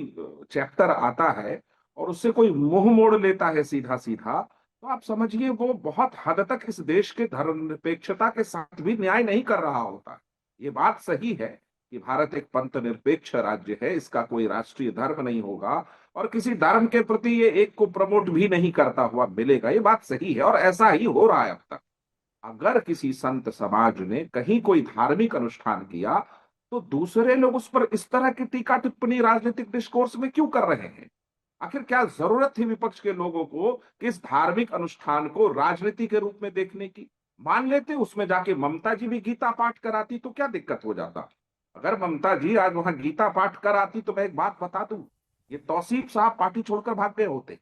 चैप्टर आता है और उससे कोई मुंह मोड़ लेता है सीधा सीधा, तो आप समझिए वो बहुत हद तक इस देश के धर्मनिरपेक्षता के साथ भी न्याय नहीं कर रहा होता। ये बात सही है कि भारत एक पंथ निरपेक्ष राज्य है, इसका कोई राष्ट्रीय धर्म नहीं होगा और किसी धर्म के प्रति ये एक को प्रमोट भी नहीं करता हुआ मिलेगा, ये बात सही है और ऐसा ही हो रहा है अब तक। अगर किसी संत समाज ने कहीं कोई धार्मिक अनुष्ठान किया तो दूसरे लोग उस पर इस तरह की टीका टिप्पणी राजनीतिक डिस्कोर्स में क्यों कर रहे हैं? आखिर क्या जरूरत थी विपक्ष के लोगों को कि इस धार्मिक अनुष्ठान को राजनीति के रूप में देखने की? मान लेते उसमें जाके ममता जी भी गीता पाठ कराती तो क्या दिक्कत हो जाता? अगर ममता जी आज वहां गीता पाठ कराती तो मैं एक बात बता दूं, ये तौसीफ साहब पार्टी छोड़कर भाग गए होते।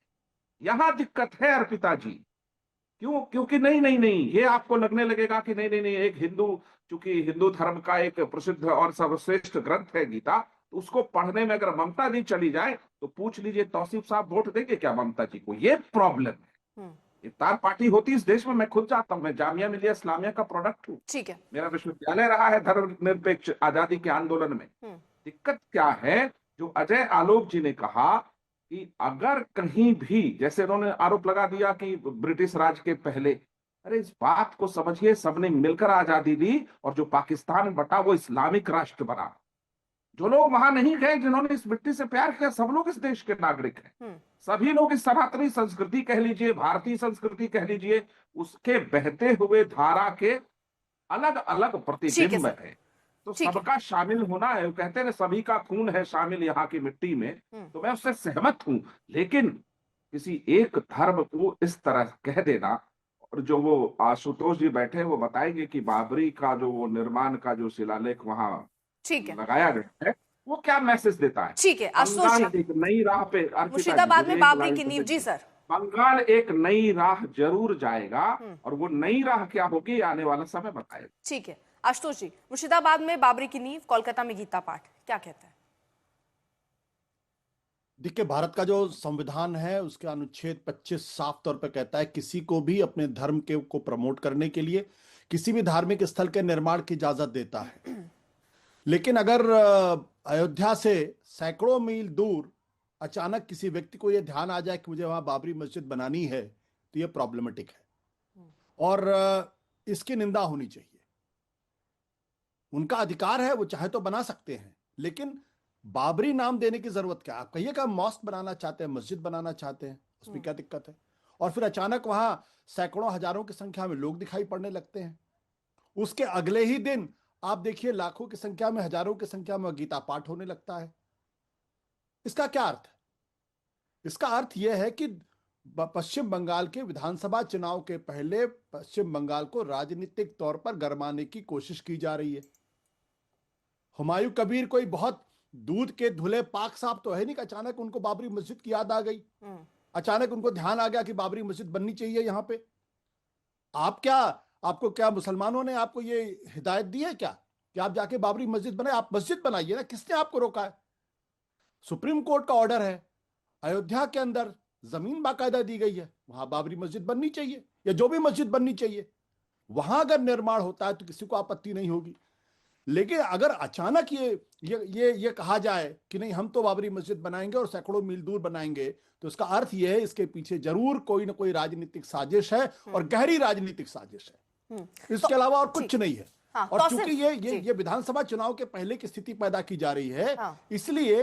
यहां दिक्कत है अर्पिता जी। क्यों? क्योंकि नहीं, ये आपको लगने लगेगा कि नहीं, एक हिंदू, चूंकि हिंदू धर्म का एक प्रसिद्ध और सर्वश्रेष्ठ ग्रंथ है गीता, तो उसको पढ़ने में अगर ममता जी चली जाए तो पूछ लीजिए तौसीफ साहब वोट देंगे क्या ममता जी को? ये प्रॉब्लम है। इफ्तार पार्टी होती इस देश में, मैं खुद जाता हूँ, मैं जामिया मिलिया इस्लामिया का प्रोडक्ट हूँ। ठीक है। मेरा विश्वविद्यालय रहा है धर्मनिरपेक्ष आजादी के आंदोलन में। दिक्कत क्या है, जो अजय आलोक जी ने कहा कि अगर कहीं भी, जैसे उन्होंने आरोप लगा दिया कि ब्रिटिश राज के पहले, अरे इस बात को समझिए, सबने मिलकर आजादी दी और जो पाकिस्तान बटा वो इस्लामिक राष्ट्र बना। जो लोग वहां नहीं गए, जिन्होंने इस मिट्टी से प्यार किया, सब लोग इस देश के नागरिक हैं। सभी लोग इस सनातनी संस्कृति कह लीजिए, भारतीय संस्कृति कह लीजिए, उसके बहते हुए धारा के अलग अलग प्रतिबिंब है। तो सबका शामिल होना है। वो कहते हैं ना, सभी का खून है शामिल यहाँ की मिट्टी में, तो मैं उससे सहमत हूं। लेकिन किसी एक धर्म को इस तरह कह देना, और जो वो आशुतोष जी बैठे वो बताएंगे कि बाबरी का जो वो निर्माण का जो शिलालेख वहां लगाया गया है, वो क्या मैसेज देता है? ठीक है, आशुतोष जी, एक नई राह पे, मुर्शिदाबाद में बाबरी की नींव। जी सर, बंगाल एक नई राह जरूर जाएगा और वो नई राह क्या होगी आने वाला समय बताएगा। ठीक है, आशुतोष जी, मुर्शिदाबाद में बाबरी की नींव, कोलकाता में गीता पाठ, क्या कहते हैं? देखिए, भारत का जो संविधान है उसके अनुच्छेद 25 साफ तौर पर कहता है किसी को भी अपने धर्म के को प्रमोट करने के लिए किसी भी धार्मिक स्थल के निर्माण की इजाजत देता है। लेकिन अगर अयोध्या से सैकड़ों मील दूर अचानक किसी व्यक्ति को यह ध्यान आ जाए कि मुझे वहां बाबरी मस्जिद बनानी है, तो यह प्रॉब्लमेटिक है और इसकी निंदा होनी चाहिए। उनका अधिकार है, वो चाहे तो बना सकते हैं, लेकिन बाबरी नाम देने की जरूरत क्या? आप कहिए कि हम मॉस्क बनाना चाहते हैं, मस्जिद बनाना चाहते हैं, उसमें क्या दिक्कत है? और फिर अचानक वहां सैकड़ों हजारों की संख्या में लोग दिखाई पड़ने लगते हैं। उसके अगले ही दिन आप देखिए लाखों की संख्या में, हजारों की संख्या में गीता पाठ होने लगता है। इसका क्या अर्थ है? इसका अर्थ यह है कि पश्चिम बंगाल के विधानसभा चुनाव के पहले पश्चिम बंगाल को राजनीतिक तौर पर गरमाने की कोशिश की जा रही है। हुमायूं कबीर कोई बहुत दूध के धुले पाक साहब तो है नहीं कि अचानक उनको बाबरी मस्जिद की याद आ गई, अचानक उनको ध्यान आ गया कि बाबरी मस्जिद बननी चाहिए यहां पे। आप क्या आपको क्या मुसलमानों ने आपको ये हिदायत दी है क्या कि आप जाके बाबरी मस्जिद बनाए? आप मस्जिद बनाइए ना, किसने आपको रोका है? सुप्रीम कोर्ट का ऑर्डर है, अयोध्या के अंदर जमीन बाकायदा दी गई है, वहां बाबरी मस्जिद बननी चाहिए या जो भी मस्जिद बननी चाहिए, वहां अगर निर्माण होता है तो किसी को आपत्ति नहीं होगी। लेकिन अगर अचानक ये कहा जाए कि नहीं हम तो बाबरी मस्जिद बनाएंगे और सैकड़ों मील दूर बनाएंगे, तो इसका अर्थ यह है इसके पीछे जरूर कोई ना कोई राजनीतिक साजिश है और गहरी राजनीतिक साजिश है, इसके अलावा और कुछ नहीं है। हाँ, और चूंकि ये विधानसभा चुनाव के पहले की स्थिति पैदा की जा रही है, इसलिए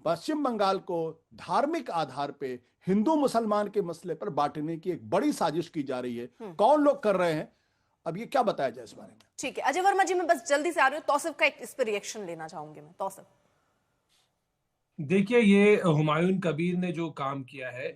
पश्चिम बंगाल को धार्मिक आधार पे हिंदू मुसलमान के मसले पर बांटने की एक बड़ी साजिश की जा रही है। कौन लोग कर रहे हैं, अब ये क्या बताया जाए इस बारे में? ठीक है अजय वर्मा जी, मैं बस जल्दी से आ रही हूँ, तौसिफ का इस पर रिएक्शन लेना चाहूंगी मैं। तौसिफ, देखिए, ये हुमायूं कबीर ने जो काम किया है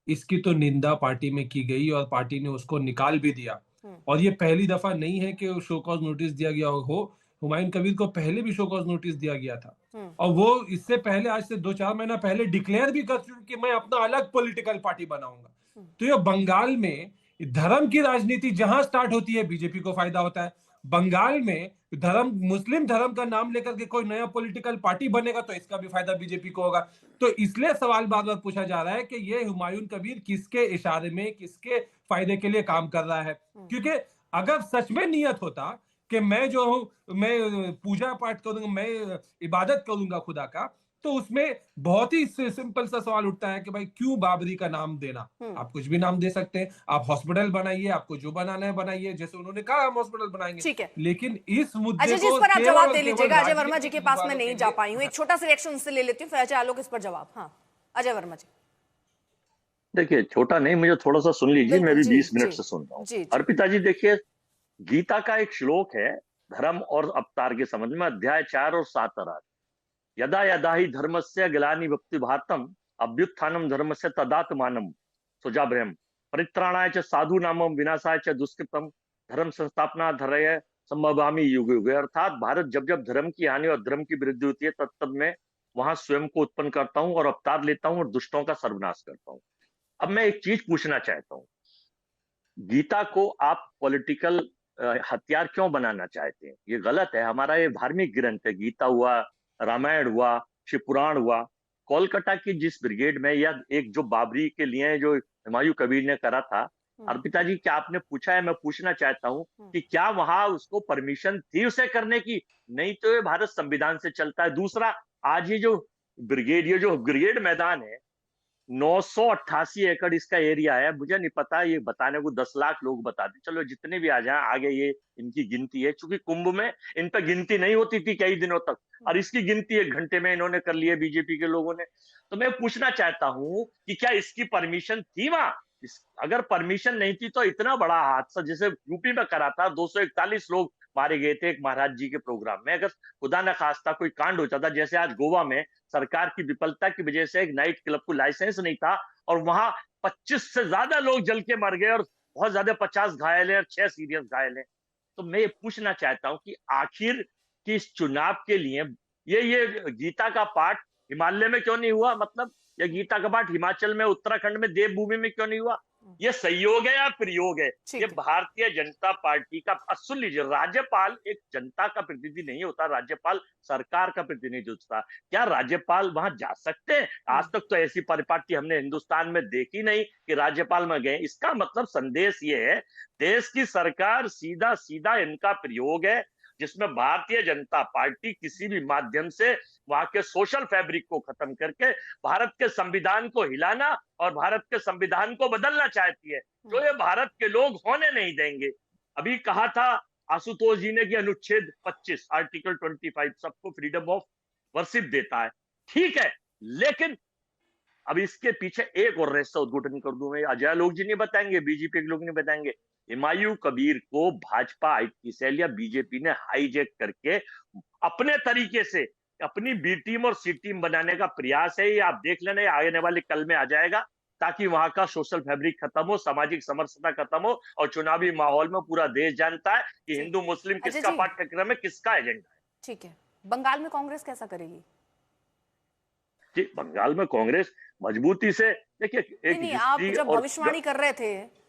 इसकी तो निंदा पार्टी में की गई और पार्टी ने उसको निकाल भी दिया। और ये पहली दफा नहीं है कि शो कॉज नोटिस दिया गया हो। हुमायूं कबीर को पहले भी शो कॉज नोटिस दिया गया था और वो इससे पहले, आज से 2-4 महीना पहले डिक्लेयर भी कर चुके कि मैं अपना अलग पॉलिटिकल पार्टी बनाऊंगा। तो ये बंगाल में धर्म की राजनीति जहां स्टार्ट होती है बीजेपी को फायदा होता है। बंगाल में धर्म, मुस्लिम धर्म का नाम लेकर के कोई नया पॉलिटिकल पार्टी बनेगा तो इसका भी फायदा बीजेपी को होगा। तो इसलिए सवाल बार बार पूछा जा रहा है कि ये हुमायूं कबीर किसके इशारे में, किसके फायदे के लिए काम कर रहा है। क्योंकि अगर सच में नियत होता कि मैं जो हूं, मैं पूजा पाठ करूंगा, मैं इबादत करूंगा खुदा का, तो उसमें बहुत ही सिंपल सा सवाल उठता है कि भाई क्यों बाबरी का नाम देना? आप कुछ भी नाम दे सकते हैं, आप हॉस्पिटल बनाइए, आपको जो बनाना है बनाइए, जैसे उन्होंने कहा हम हॉस्पिटल बनाएंगे। ठीक है, लेकिन इस मुद्दे अजय जी, इस पर आप जवाब दे लीजिएगा। अजय वर्मा जी के पास मैं नहीं जा पाई हूँ, एक छोटा सा रिएक्शन उनसे ले लेती हूँ, फिर अजय आलोक इस पर जवाब। हाँ अजय वर्मा जी। देखिए, छोटा नहीं, मुझे थोड़ा सा सुन लीजिए, मैं भी 20 मिनट से सुन रहा हूँ। अर्पिता जी, देखिए, गीता का एक श्लोक है धर्म और अवतार के संबंध में, अध्याय 4 और 7 आराध। यदा यदा ही धर्मस्य ग्लानि भक्ति भारतम अभ्युत्थानम धर्मस्य तदात्मानम सुजाभ्रयम परित्राणाय च साधु नामम विनाशाय च दुष्कृतम धर्म संस्थापना धरय संभवामि युग युग। अर्थात भारत जब जब धर्म की हानि और धर्म की वृद्धि होती है तब तब मैं वहां स्वयं को उत्पन्न करता हूं और अवतार लेता हूं और दुष्टों का सर्वनाश करता हूं। अब मैं एक चीज पूछना चाहता हूं, गीता को आप पॉलिटिकल हथियार क्यों बनाना चाहते हैं? ये गलत है। हमारा ये धार्मिक ग्रंथ है, गीता हुआ, रामायण हुआ, शिव पुराण हुआ। कोलकाता की जिस ब्रिगेड में, या एक जो बाबरी के लिए जो हुमायूं कबीर ने करा था, अर्पिता जी क्या आपने पूछा है? मैं पूछना चाहता हूं कि क्या वहां उसको परमिशन थी उसे करने की? नहीं तो ये भारत संविधान से चलता है। दूसरा, आज ये जो ब्रिगेड मैदान है, 988 एकड़ इसका एरिया है। मुझे नहीं पता, ये बताने को 10 लाख लोग बता दें, चलो जितने भी आ जाए आगे, ये इनकी गिनती है। चूंकि कुंभ में इन पर गिनती नहीं होती थी कई दिनों तक, और इसकी गिनती 1 घंटे में इन्होंने कर ली है बीजेपी के लोगों ने। तो मैं पूछना चाहता हूं कि क्या इसकी परमिशन थी वहां? अगर परमिशन नहीं थी तो इतना बड़ा हादसा जैसे यूपी में करा था, 241 लोग मारे गए थे एक महाराज जी के प्रोग्राम में, अगर खुदा न खास्ता कोई कांड होता था, जैसे आज गोवा में सरकार की विफलता की वजह से एक नाइट क्लब को लाइसेंस नहीं था और वहां 25 से ज्यादा लोग जल के मर गए और बहुत ज्यादा 50 घायल है और 6 सीरियस घायल है। तो मैं ये पूछना चाहता हूं कि आखिर कि इस चुनाव के लिए ये गीता का पाठ हिमालय में क्यों नहीं हुआ? मतलब ये गीता का पाठ हिमाचल में, उत्तराखंड में, देवभूमि में क्यों नहीं हुआ? ये सहयोग है या प्रयोग है? ये भारतीय जनता पार्टी का, सुन लीजिए, राज्यपाल एक जनता का प्रतिनिधि नहीं होता, राज्यपाल सरकार का प्रतिनिधि होता। क्या राज्यपाल वहां जा सकते हैं? आज तक तो ऐसी परिपाटी हमने हिंदुस्तान में देखी नहीं कि राज्यपाल में गए। इसका मतलब संदेश ये है, देश की सरकार सीधा सीधा इनका प्रयोग है, जिसमें भारतीय जनता पार्टी किसी भी माध्यम से वहां के सोशल फैब्रिक को खत्म करके भारत के संविधान को हिलाना और भारत के संविधान को बदलना चाहती है, जो ये भारत के लोग होने नहीं देंगे। अभी कहा था आशुतोष जी ने कि अनुच्छेद 25 आर्टिकल 25 सबको फ्रीडम ऑफ वर्शिप देता है, ठीक है, लेकिन अब इसके पीछे एक और रहस्य उद्घाटन कर दूं मैं, अजय लोग जी नहीं बताएंगे, बीजेपी के लोग नहीं बताएंगे। हुमायूं कबीर को भाजपा आईटी सेल या बीजेपी ने हाईजैक करके अपने तरीके से अपनी बी टीम और सी टीम बनाने का प्रयास है। ये आप देख लेना, आने वाले कल में आ जाएगा, ताकि वहां का सोशल फैब्रिक खत्म हो, सामाजिक समरसता खत्म हो, और चुनावी माहौल में पूरा देश जानता है कि हिंदू मुस्लिम किसका पाठ्यक्रम है, किसका एजेंडा है। ठीक है, बंगाल में कांग्रेस कैसा करेगी? जी, बंगाल में कांग्रेस मजबूती से, देखिए, नहीं, आप जब भविष्यवाणी कर रहे थे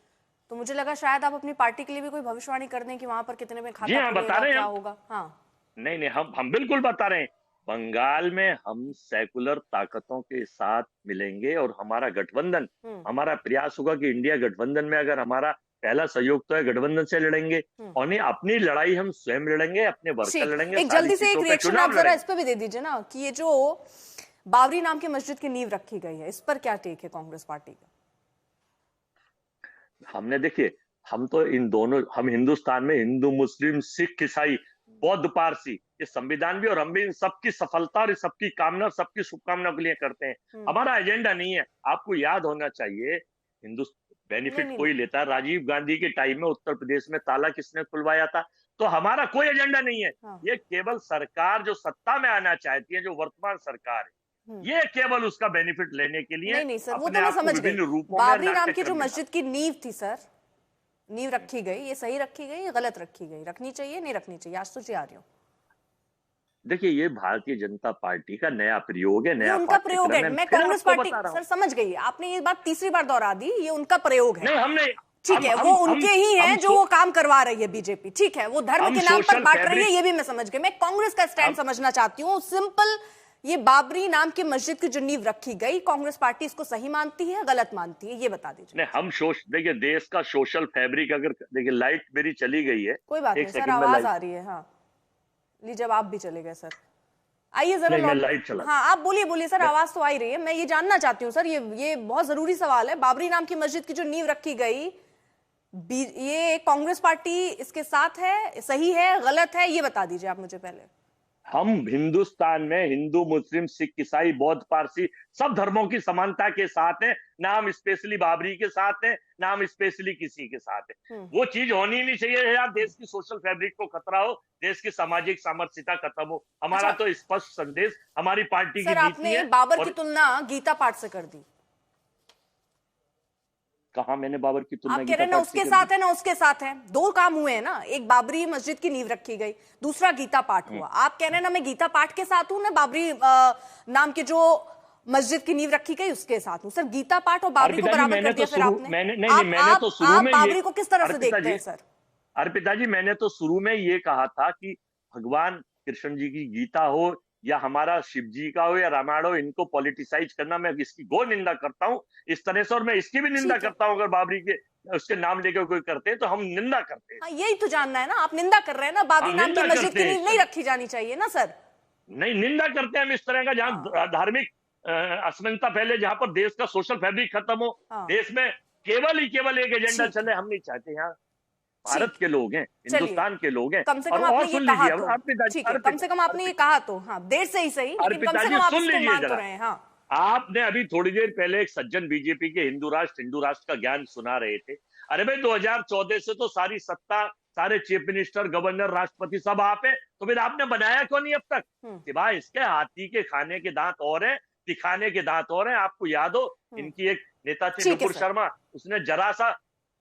तो मुझे लगा शायद आप अपनी पार्टी के लिए भी कोई भविष्यवाणी कर दें कि वहां पर कितने में खाता हाँ, बता रहे हैं क्या होगा। हाँ नहीं हम बिल्कुल बता रहे हैं। बंगाल में हम सेकुलर ताकतों के साथ मिलेंगे और हमारा गठबंधन, हमारा प्रयास होगा कि इंडिया गठबंधन में अगर हमारा पहला सहयोग तो है, गठबंधन से लड़ेंगे और नहीं अपनी लड़ाई हम स्वयं लड़ेंगे, अपने वर्कर लड़ेंगे। एक जल्दी से एक रिएक्शन आप जरा इस पे भी दे दीजिए ना कि ये जो बाबरी नाम की मस्जिद की नींव रखी गई है, इस पर क्या टेक है कांग्रेस पार्टी का? हमने देखिए, हम तो इन दोनों, हम हिंदुस्तान में हिंदू, मुस्लिम, सिख, ईसाई, बौद्ध, पारसी, ये संविधान भी और हम भी इन सबकी सफलता और सबकी कामना, सबकी शुभकामनाओं के लिए करते हैं। हमारा एजेंडा नहीं है। आपको याद होना चाहिए, हिंदुस्तान बेनिफिट कोई लेता है। राजीव गांधी के टाइम में उत्तर प्रदेश में ताला किसने खुलवाया था? तो हमारा कोई एजेंडा नहीं है। ये केवल सरकार जो सत्ता में आना चाहती है, जो वर्तमान सरकार है, ये केवल उसका बेनिफिट लेने के लिए नहीं सर, वो तो मैं समझ गई। बाबरी नाम की जो मस्जिद की नींव थी सर, नींव रखी गई, ये सही रखी गई या गलत रखी गई? रखनी चाहिए नहीं रखनी चाहिए? आज तो जी आ रही हूँ। देखिए, ये भारतीय जनता पार्टी का नया प्रयोग है, नया उनका प्रयोग है। मैं कांग्रेस पार्टी सर समझ गई, आपने ये बात तीसरी बार दोहरा दी, ये उनका प्रयोग है। नहीं, हमने ठीक है, वो उनके ही हैं जो वो काम करवा रही है बीजेपी। ठीक है, वो धर्म के नाम पर बांट रही है, ये भी मैं समझ गई। मैं कांग्रेस का स्टैंड समझना चाहती हूँ। सिंपल, ये बाबरी नाम की मस्जिद की जो नींव रखी गई, कांग्रेस पार्टी इसको सही मानती है, गलत मानती है, ये बता दीजिए। नहीं, हम देखिए, देश का सोशल फैब्रिक, अगर देखिए लाइट मेरी चली गई है, कोई बात नहीं सर, आवाज आ रही है। हाँ लीजिए, अब आप भी चले गए सर, आइए जरा। लाइट चला। हाँ आप बोलिए सर, आवाज तो आ ही रही है। मैं ये जानना चाहती हूँ सर, ये बहुत जरूरी सवाल है। बाबरी नाम की मस्जिद की जो नींव रखी गई, ये कांग्रेस पार्टी इसके साथ है, सही है, गलत है, ये बता दीजिए आप मुझे पहले। हम हिंदुस्तान में हिंदू, मुस्लिम, सिख, ईसाई, बौद्ध, पारसी सब धर्मों की समानता के साथ है। ना हम स्पेशली बाबरी के साथ है, ना हम स्पेशली किसी के साथ है। वो चीज होनी नहीं चाहिए यार, देश की सोशल फैब्रिक को खतरा हो, देश की सामाजिक सामरस्यता खत्म हो। हमारा तो स्पष्ट संदेश हमारी पार्टी की नीति है। आपने बाबर की तुलना गीता पाठ से कर दी। कहा मैंने बाबर की तुलना? आप कह रहे हैं ना उसके साथ है ना उसके साथ है, दो काम हुए हैं ना। एक बाबरी मस्जिद की नींव रखी गई, दूसरा गीता पाठ हुआ। आप कह रहे हैं ना मैं गीता पाठ के साथ हूं, ना बाबरी नाम के जो मस्जिद की नींव रखी गई उसके साथ हूं। सर गीता पाठ और बाबरी को बराबर कर दिया फिर आपने। मैंने तो शुरू में बाबरी को किस तरह से देखते हैं सर? अर्पिता जी, मैंने तो शुरू में ये कहा था कि भगवान कृष्ण जी की गीता हो या हमारा शिव जी का हो या रामायण हो, इनको पॉलिटिसाइज करना मैं इसकी गो निंदा करता हूं इस तरह से। और मैं इसकी भी निंदा करता हूं, अगर बाबरी के उसके नाम लेकर कोई करते हैं तो हम निंदा करते हैं। यही तो जानना है ना, आप निंदा कर रहे हैं ना, बाबरी नाम की मस्जिद की नींव नहीं रखी जानी चाहिए ना सर? नहीं, निंदा करते हैं हम इस तरह का, जहां धार्मिक असमानता फैले, जहां पर देश का सोशल फैब्रिक खत्म हो, देश में केवल एक एजेंडा चले, हम नहीं चाहते। यहाँ भारत के लोग हैं, हिंदुस्तान के लोग हैं। कम से कम आपने ये कहा तो, कम से कम आपने ये कहा तो, हाँ देर से ही सही, लेकिन कम से कम आप इसको मान तो रहे हैं। हाँ, आपने अभी थोड़ी देर पहले एक सज्जन बीजेपी के हिंदू राष्ट्र का ज्ञान सुना रहे थे। अरे भाई, 2014 से तो सारी सत्ता, सारे चीफ मिनिस्टर, गवर्नर, राष्ट्रपति सब आप है, तो फिर आपने बनाया क्यों नहीं अब तक? सिवाय इसके हाथी के खाने के दांत और हैं, दिखाने के दांत और हैं। आपको याद हो, इनकी एक नेता थी नुपुर शर्मा, उसने जरा सा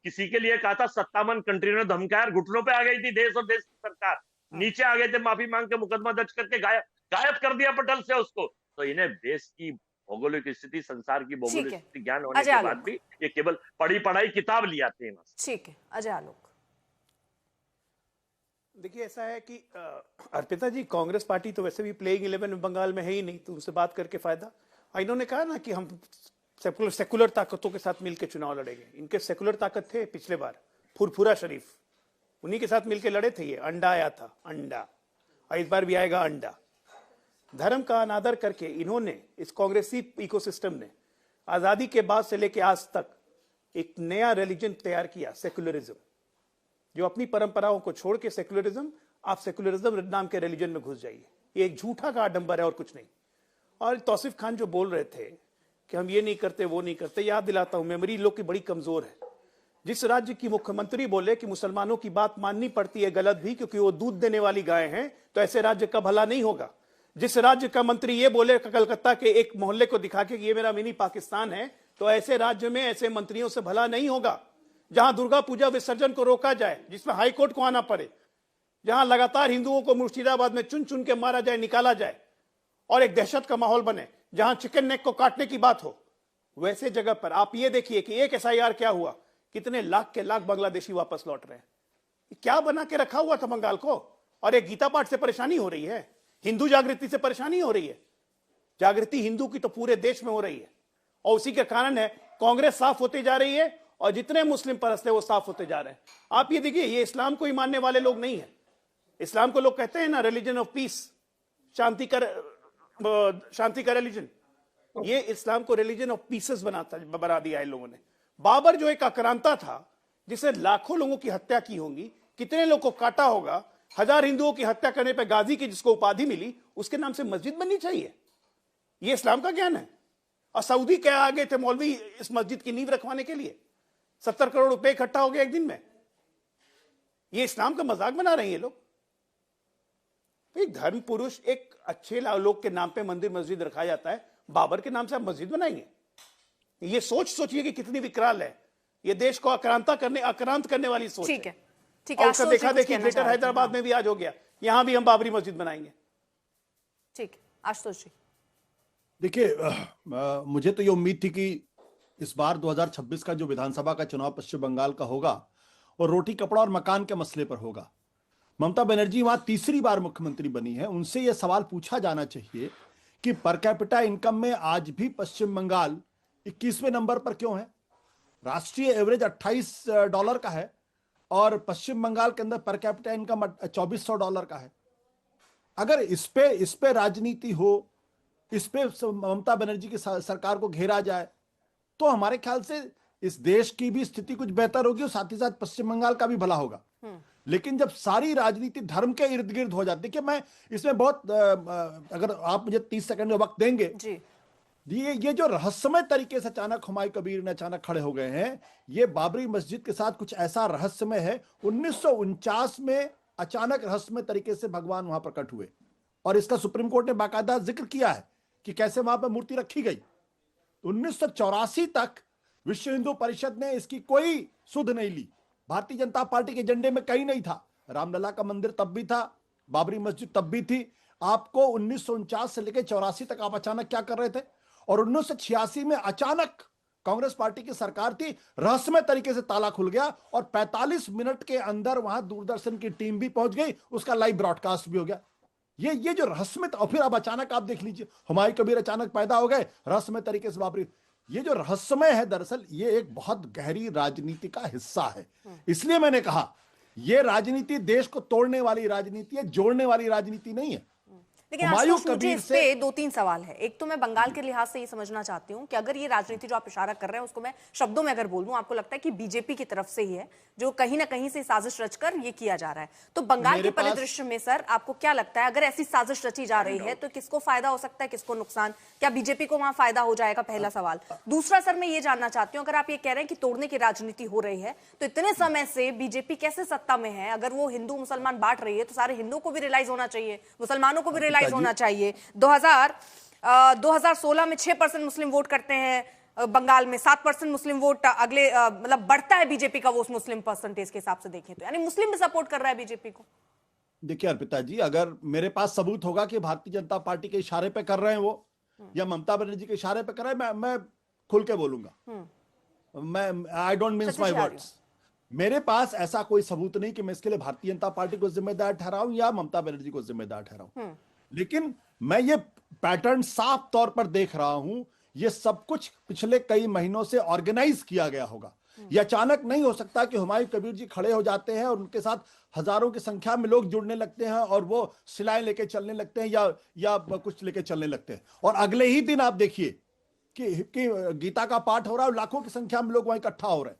किसी के लिए कहा था, 57 कंट्री ने धमकाया, घुटनों पे आ गई थी देश और देश की सरकार, नीचे आ गए थे, माफी मांग के मुकदमा दर्ज करके गायब कर दिया पटल से उसको। तो इन्हें देश की भौगोलिक स्थिति, संसार की भौगोलिक स्थिति ज्ञान होने के बाद भी ये केवल पढ़ाई किताब ले आते हैं। ठीक है, अजय आलोक। देखिए, ऐसा है कि अर्पिता जी, कांग्रेस पार्टी तो वैसे भी प्लेइंग 11 में बंगाल में है ही नहीं, तो उनसे बात करके फायदा। इन्होंने कहा ना कि हम सेकुलर ताकतों के साथ मिलकर चुनाव लड़ेंगे। इनके सेकुलर ताकत थे पिछले बार, फुरफुरा शरीफ, उन्हीं के साथ मिलकर लड़े थे। ये अंडा आया था, अंडा, और इस बार भी आएगा अंडा। धर्म का अनादर करके इन्होंने, इस कांग्रेसी इकोसिस्टम ने आजादी के बाद से लेकर आज तक एक नया रिलीजन तैयार किया, सेकुलरिज्म, जो अपनी परंपराओं को छोड़ के सेकुलरिज्म, आप सेकुलरिज्म नाम के रिलीजन में घुस जाइए। ये एक झूठा का आडंबर है और कुछ नहीं। और तौसीफ खान जो बोल रहे थे कि हम ये नहीं करते, वो नहीं करते, याद दिलाता हूं, मेमोरी लोग की बड़ी कमजोर है। जिस राज्य की मुख्यमंत्री बोले कि मुसलमानों की बात माननी पड़ती है, गलत भी, क्योंकि वो दूध देने वाली गाय हैं, तो ऐसे राज्य का भला नहीं होगा। जिस राज्य का मंत्री ये बोले कलकत्ता के एक मोहल्ले को दिखा के कि ये मेरा मिनी पाकिस्तान है, तो ऐसे राज्य में ऐसे मंत्रियों से भला नहीं होगा। जहां दुर्गा पूजा विसर्जन को रोका जाए, जिसमें हाईकोर्ट को आना पड़े, जहां लगातार हिंदुओं को मुर्शिदाबाद में चुन चुन के मारा जाए, निकाला जाए, और एक दहशत का माहौल बने, जहां चिकन नेक को काटने की बात हो, वैसे जगह पर आप ये देखिए कि एक SIR क्या हुआ कितने लाख के लाख बांग्लादेशी वापस लौट रहे हैं। क्या बना के रखा हुआ था बंगाल को? और एक गीता पाठ से परेशानी हो रही है, हिंदू जागृति से परेशानी हो रही है। जागृति हिंदू की तो पूरे देश में हो रही है, और उसी के कारण है कांग्रेस साफ होती जा रही है और जितने मुस्लिम परस्त है वो साफ होते जा रहे हैं। आप ये देखिए, ये इस्लाम को ही मानने वाले लोग नहीं है। इस्लाम को लोग कहते हैं ना रिलीजन ऑफ पीस, शांति का रिलीजन। ये इस्लाम को रिलीजन ऑफ पीसेस बना दिया है लोगों ने। बाबर जो एक आक्रांता था, जिसे लाखों लोगों की हत्या की होगी, कितने लोगों को काटा होगा, 1000 हिंदुओं की हत्या करने पर गाजी की जिसको उपाधि मिली, उसके नाम से मस्जिद बननी चाहिए। ये इस्लाम का ज्ञान है। और सऊदी क्या आ गए थे मौलवी इस मस्जिद की नींव रखवाने के लिए? 70 करोड़ रुपए इकट्ठा हो गए एक दिन में। ये इस्लाम का मजाक बना रहे हैं ये लोग। एक धर्म पुरुष, एक अच्छे लोग के नाम पे मंदिर मस्जिद रखा जाता है, बाबर के नाम से आप मस्जिद बनाएंगे? ये सोचिए कि कितनी विकराल है। ये देश को आक्रांत करने वाली सोच। ठीक है, ठीक है। है। उसका देखा देखी ग्रेटर हैदराबाद में भी आज हो गया, यहां भी हम बाबरी मस्जिद बनाएंगे। ठीक है, आशुतोष जी। देखिए, मुझे तो ये उम्मीद थी कि इस बार 2026 का जो विधानसभा का चुनाव पश्चिम बंगाल का होगा और रोटी कपड़ा और मकान के मसले पर होगा। ममता बनर्जी वहां तीसरी बार मुख्यमंत्री बनी है, उनसे यह सवाल पूछा जाना चाहिए कि पर कैपिटा इनकम में आज भी पश्चिम बंगाल 21वें नंबर पर क्यों है? राष्ट्रीय एवरेज $28 का है और पश्चिम बंगाल के अंदर पर कैपिटा इनकम $2400 का है। अगर इस पे राजनीति हो, इस पे ममता बनर्जी की सरकार को घेरा जाए, तो हमारे ख्याल से इस देश की भी स्थिति कुछ बेहतर होगी और साथ ही साथ पश्चिम बंगाल का भी भला होगा। लेकिन जब सारी राजनीति धर्म के इर्द गिर्द हो जाती है, कि मैं इसमें बहुत अगर आप मुझे 30 सेकंड का वक्त देंगे जी। ये जो रहस्यमय तरीके से अचानक हुमायूं कबीर ने अचानक खड़े हो गए हैं, ये बाबरी मस्जिद के साथ कुछ ऐसा रहस्यमय है। 1949 में अचानक रहस्यमय तरीके से भगवान वहां प्रकट हुए और इसका सुप्रीम कोर्ट ने बाकायदा जिक्र किया है कि कैसे वहां पर मूर्ति रखी गई। 1984 तक विश्व हिंदू परिषद ने इसकी कोई सुध नहीं ली। भारतीय जनता पार्टी के एजेंडे में कहीं नहीं था। रामलला का मंदिर तब भी था, बाबरी मस्जिद तब भी थी। आपको 1949 से लेकर 84 तक आप अचानक क्या कर रहे थे? और 1986 में अचानक कांग्रेस पार्टी की सरकार थी, रहस्यमय तरीके से ताला खुल गया और 45 मिनट के अंदर वहां दूरदर्शन की टीम भी पहुंच गई, उसका लाइव ब्रॉडकास्ट भी हो गया। ये जो रहस्यमय, और फिर अब अचानक आप देख लीजिए हुमायूं कबीर अचानक पैदा हो गए रहस्यमय तरीके से बाबरी। ये जो रहस्यमय है, दरअसल ये एक बहुत गहरी राजनीति का हिस्सा है। इसलिए मैंने कहा ये राजनीति देश को तोड़ने वाली राजनीति है, जोड़ने वाली राजनीति नहीं है। लेकिन आशुतोष, मुझे इस पे 2-3 सवाल है। एक तो मैं बंगाल के लिहाज से ये समझना चाहती हूँ कि अगर ये राजनीति जो आप इशारा कर रहे हैं उसको मैं शब्दों में अगर बोल दूं, आपको लगता है कि बीजेपी की तरफ से ही है जो कहीं ना कहीं से साजिश रचकर ये किया जा रहा है, तो बंगाल के परिदृश्य में सर आपको क्या लगता है, अगर ऐसी साजिश रची जा रही है तो किसको फायदा हो सकता है, किसको नुकसान? क्या बीजेपी को वहां फायदा हो जाएगा? पहला सवाल। दूसरा सर, मैं ये जानना चाहती हूँ, अगर आप ये कह रहे हैं कि तोड़ने की राजनीति हो रही है, तो इतने समय से बीजेपी कैसे सत्ता में है? अगर वो हिंदू मुसलमान बांट रही है तो सारे हिंदुओं को भी रियलाइज होना चाहिए, मुसलमानों को भी रियलाइज होना चाहिए। 2016 में 6% मुस्लिम वोट करते हैं बंगाल में, 7% मुस्लिम वोट अगले मतलब बढ़ता है बीजेपी का वो मुस्लिम परसेंटेज के हिसाब से देखें तो, यानी मुस्लिम भी सपोर्ट कर रहा है बीजेपी को। देखिए अर्पिता जी, अगर मेरे पास सबूत होगा कि भारतीय जनता पार्टी के इशारे पे कर रहे हैं वो, या ममता बनर्जी के इशारे पे कर रहे हैं, मैं खुल के बोलूंगा। मैं I don't mince my words. मेरे पास ऐसा कोई सबूत नहीं कि मैं इसके लिए भारतीय जनता पार्टी को जिम्मेदार ठहराऊं या ममता बनर्जी को जिम्मेदार ठहराऊं, लेकिन मैं ये पैटर्न साफ तौर पर देख रहा हूं। ये सब कुछ पिछले कई महीनों से ऑर्गेनाइज किया गया होगा। ये अचानक नहीं हो सकता कि हुमायूं कबीर जी खड़े हो जाते हैं और उनके साथ हजारों की संख्या में लोग जुड़ने लगते हैं और वो सिलाएं लेके चलने लगते हैं या कुछ लेके चलने लगते हैं, और अगले ही दिन आप देखिए कि गीता का पाठ हो रहा है, लाखों की संख्या में लोग वहां इकट्ठा हो रहे हैं।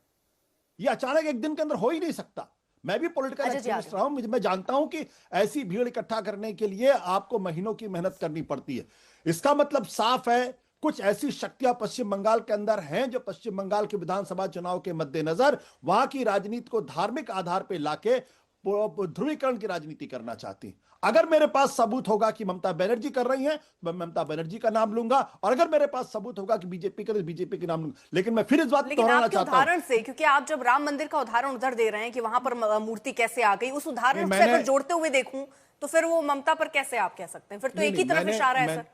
ये अचानक एक दिन के अंदर हो ही नहीं सकता। मैं भी पॉलिटिकल एक्टिविस्ट रहा हूं, मैं जानता हूं कि ऐसी भीड़ इकट्ठा करने के लिए आपको महीनों की मेहनत करनी पड़ती है। इसका मतलब साफ है, कुछ ऐसी शक्तियां पश्चिम बंगाल के अंदर हैं जो पश्चिम बंगाल के विधानसभा चुनाव के मद्देनजर वहां की राजनीति को धार्मिक आधार पर लाके ध्रुवीकरण की राजनीति करना चाहती। अगर मेरे पास सबूत होगा कि ममता बनर्जी कर रही हैं, मैं ममता बनर्जी का नाम लूंगा, और अगर मेरे पास सबूत होगा कि बीजेपी कर, बीजेपी के नाम लूंगा। लेकिन मैं फिर इस बात को दोहराना चाहता हूं, उदाहरण से, क्योंकि आप जब राम मंदिर का उदाहरण उधर दे रहे हैं कि वहां पर मूर्ति कैसे आ गई, उस उदाहरण से अगर जोड़ते हुए देखूं तो फिर वो ममता पर कैसे आप कह सकते हैं? फिर तो एक ही तरफ इशारा है सर।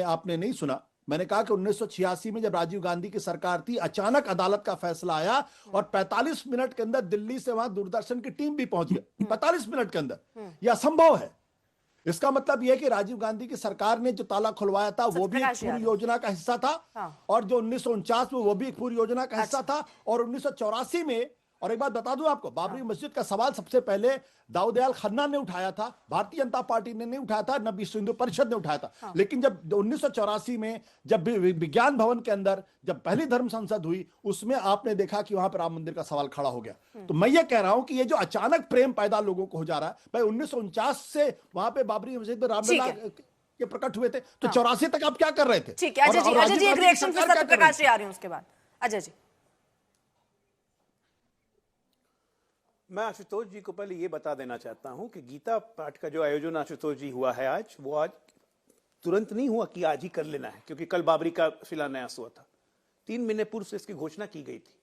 आपने नहीं सुना मैंने कहा कि 1986 में जब राजीव गांधी की सरकार थी, अचानक अदालत का फैसला आया और 45 मिनट के अंदर दिल्ली से वहां दूरदर्शन की टीम भी पहुंच गई। 45 मिनट के अंदर, यह असंभव है। इसका मतलब यह है कि राजीव गांधी की सरकार ने जो ताला खुलवाया था वो भी एक पूरी योजना का हिस्सा था, और जो 1949 में वो भी एक पूरी योजना का हिस्सा था, और 1984 में, और एक बात बता दूं आपको, बाबरी मस्जिद का सवाल सबसे पहले दाऊदयाल खन्ना ने उठाया था, भारतीय जनता पार्टी ने नहीं उठाया था, न विश्व हिंदू परिषद ने उठाया था। लेकिन जब 1984 में जब विज्ञान भवन के अंदर जब पहली धर्म संसद हुई, उसमें आपने देखा कि वहां पर राम मंदिर का सवाल खड़ा हो गया। तो मैं ये कह रहा हूं कि ये जो अचानक प्रेम पैदा लोगों को हो जा रहा है, भाई 1949 से वहां पे बाबरी मस्जिद में रामलला के प्रकट हुए थे, तो 84 तक आप क्या कर रहे थे? ठीक है अजय जी एक रिएक्शन फिर सत्यप्रकाश जी आ रही हूं उसके बाद। अजय जी, मैं आशुतोष जी को पहले ये बता देना चाहता हूं कि गीता पाठ का जो आयोजन आशुतोष जी हुआ है आज, वो आज तुरंत नहीं हुआ कि आज ही कर लेना है, क्योंकि कल बाबरी का शिलान्यास हुआ था। 3 महीने पूर्व से इसकी घोषणा की गई थी,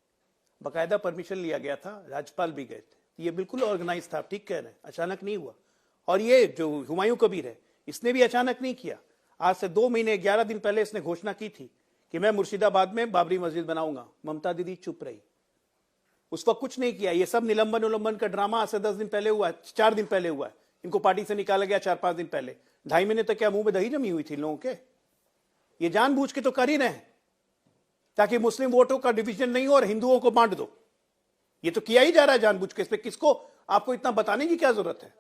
बाकायदा परमिशन लिया गया था, राज्यपाल भी गए थे। ये बिल्कुल ऑर्गेनाइज था, ठीक कह रहे हैं, अचानक नहीं हुआ। और ये जो हुमायूं कबीर है, इसने भी अचानक नहीं किया। आज से 2 महीने 11 दिन पहले इसने घोषणा की थी कि मैं मुर्शिदाबाद में बाबरी मस्जिद बनाऊंगा। ममता दीदी चुप रही, उस वक्त कुछ नहीं किया। ये सब निलंबन उल्लंघन का ड्रामा आज से 10 दिन पहले हुआ है, 4 दिन पहले हुआ है। इनको पार्टी से निकाला गया 4-5 दिन पहले। 2.5 महीने तक क्या मुंह में दही जमी हुई थी लोगों के? ये जानबूझ के तो कर ही रहे हैं ताकि मुस्लिम वोटों का डिवीजन नहीं हो और हिंदुओं को बांट दो। ये तो किया ही जा रहा है जानबूझ के। इस पे किसको आपको इतना बताने की क्या जरूरत है?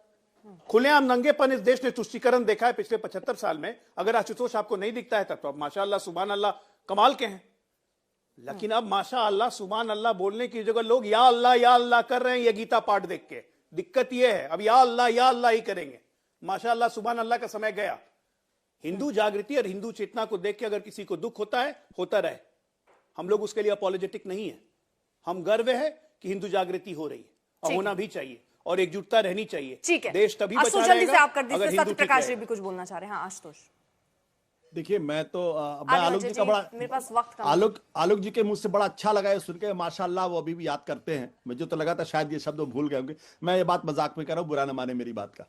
खुलेआम नंगेपन इस देश ने तुष्टीकरण देखा है पिछले 75 साल में। अगर आशुतोष आपको नहीं दिखता है तब तो अब माशाअल्लाह सुभान अल्लाह कमाल के हैं। लेकिन अब माशाअल्लाह सुभान अल्लाह बोलने की जगह लोग या अल्लाह कर रहे हैं ये गीता पाठ देख के। दिक्कत ये है अब या अल्लाह ही करेंगे। माशाअल्लाह सुभान अल्लाह का समय गया। हिंदू जागृति और हिंदू चेतना को देख के अगर किसी को दुख होता है, होता रहे। हम लोग उसके लिए अपॉलोजेटिक नहीं है। हम गर्व है कि हिंदू जागृति हो रही है और होना भी चाहिए और एकजुटता रहनी चाहिए। ठीक है, देश तभी बचा जल्दी से रहेगा आप कर दीजिए। अगर हिंदू सत्यप्रकाश जी भी कुछ बोलना चाह रहे हैं। हाँ आशुतोष, देखिए मैं तो मैं आलोक जी का बड़ा, मेरे पास वक्त कम। आलोक जी के मुंह से बड़ा अच्छा लगा है सुन के। माशाल्लाह वो अभी भी याद करते हैं। मुझे तो लगा था शायद ये शब्द भूल गए होंगे। मैं ये बात मजाक में कर रहा हूँ, बुरा न माने मेरी बात का।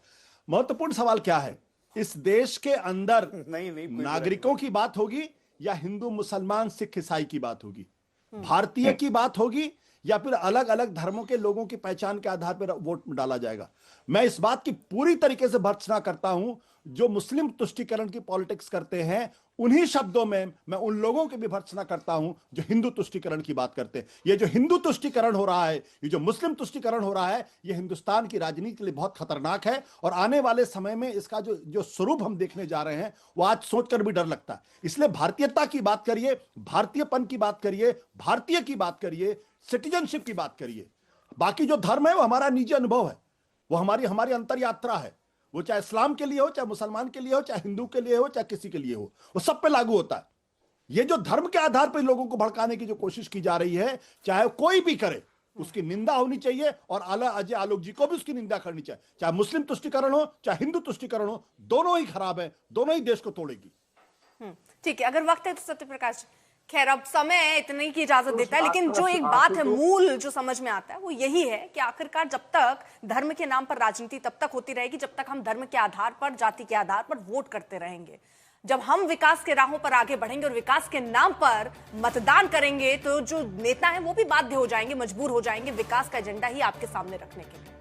महत्वपूर्ण सवाल क्या है, इस देश के अंदर नागरिकों की बात होगी या हिंदू मुसलमान सिख ईसाई की बात होगी, भारतीय की बात होगी या फिर अलग अलग धर्मों के लोगों की पहचान के आधार पर वोट डाला जाएगा? मैं इस बात की पूरी तरीके से भर्त्सना करता हूं जो मुस्लिम तुष्टीकरण की पॉलिटिक्स करते हैं। उन्हीं शब्दों में मैं उन लोगों की भी भर्त्सना करता हूं जो हिंदू तुष्टीकरण की बात करते हैं। ये जो हिंदू तुष्टीकरण हो रहा है, ये जो मुस्लिम तुष्टीकरण हो रहा है, ये हिंदुस्तान की राजनीति के लिए बहुत खतरनाक है। और आने वाले समय में इसका जो स्वरूप हम देखने जा रहे हैं वो आज सोचकर भी डर लगता है। इसलिए भारतीयता की बात करिए, भारतीयपन की बात करिए, भारतीय की बात करिए, सिटीजनशिप की बात करिए। बाकी जो धर्म है वो हमारा निजी अनुभव है, वो हमारी अंतर यात्रा है। वो चाहे इस्लाम के लिए हो, चाहे मुसलमान के लिए हो, चाहे हिंदू के लिए हो, चाहे किसी के लिए हो, वो सब पे लागू होता है। ये जो धर्म के आधार पर लोगों को भड़काने की जो कोशिश की जा रही है, चाहे कोई भी करे, उसकी निंदा होनी चाहिए। और अजय आलोक जी को भी उसकी निंदा करनी चाहिए। चाहे मुस्लिम तुष्टीकरण हो, चाहे हिंदू तुष्टीकरण हो, दोनों ही खराब है, दोनों ही देश को तोड़ेगी। ठीक है, अगर वक्त है तो सत्यप्रकाश, खैर अब समय इतने की इजाजत देता है, लेकिन जो एक बात है, मूल जो समझ में आता है वो यही है कि आखिरकार जब तक धर्म के नाम पर राजनीति तब तक होती रहेगी जब तक हम धर्म के आधार पर, जाति के आधार पर वोट करते रहेंगे। जब हम विकास के राहों पर आगे बढ़ेंगे और विकास के नाम पर मतदान करेंगे तो जो नेता है वो भी बाध्य हो जाएंगे, मजबूर हो जाएंगे विकास का एजेंडा ही आपके सामने रखने के लिए।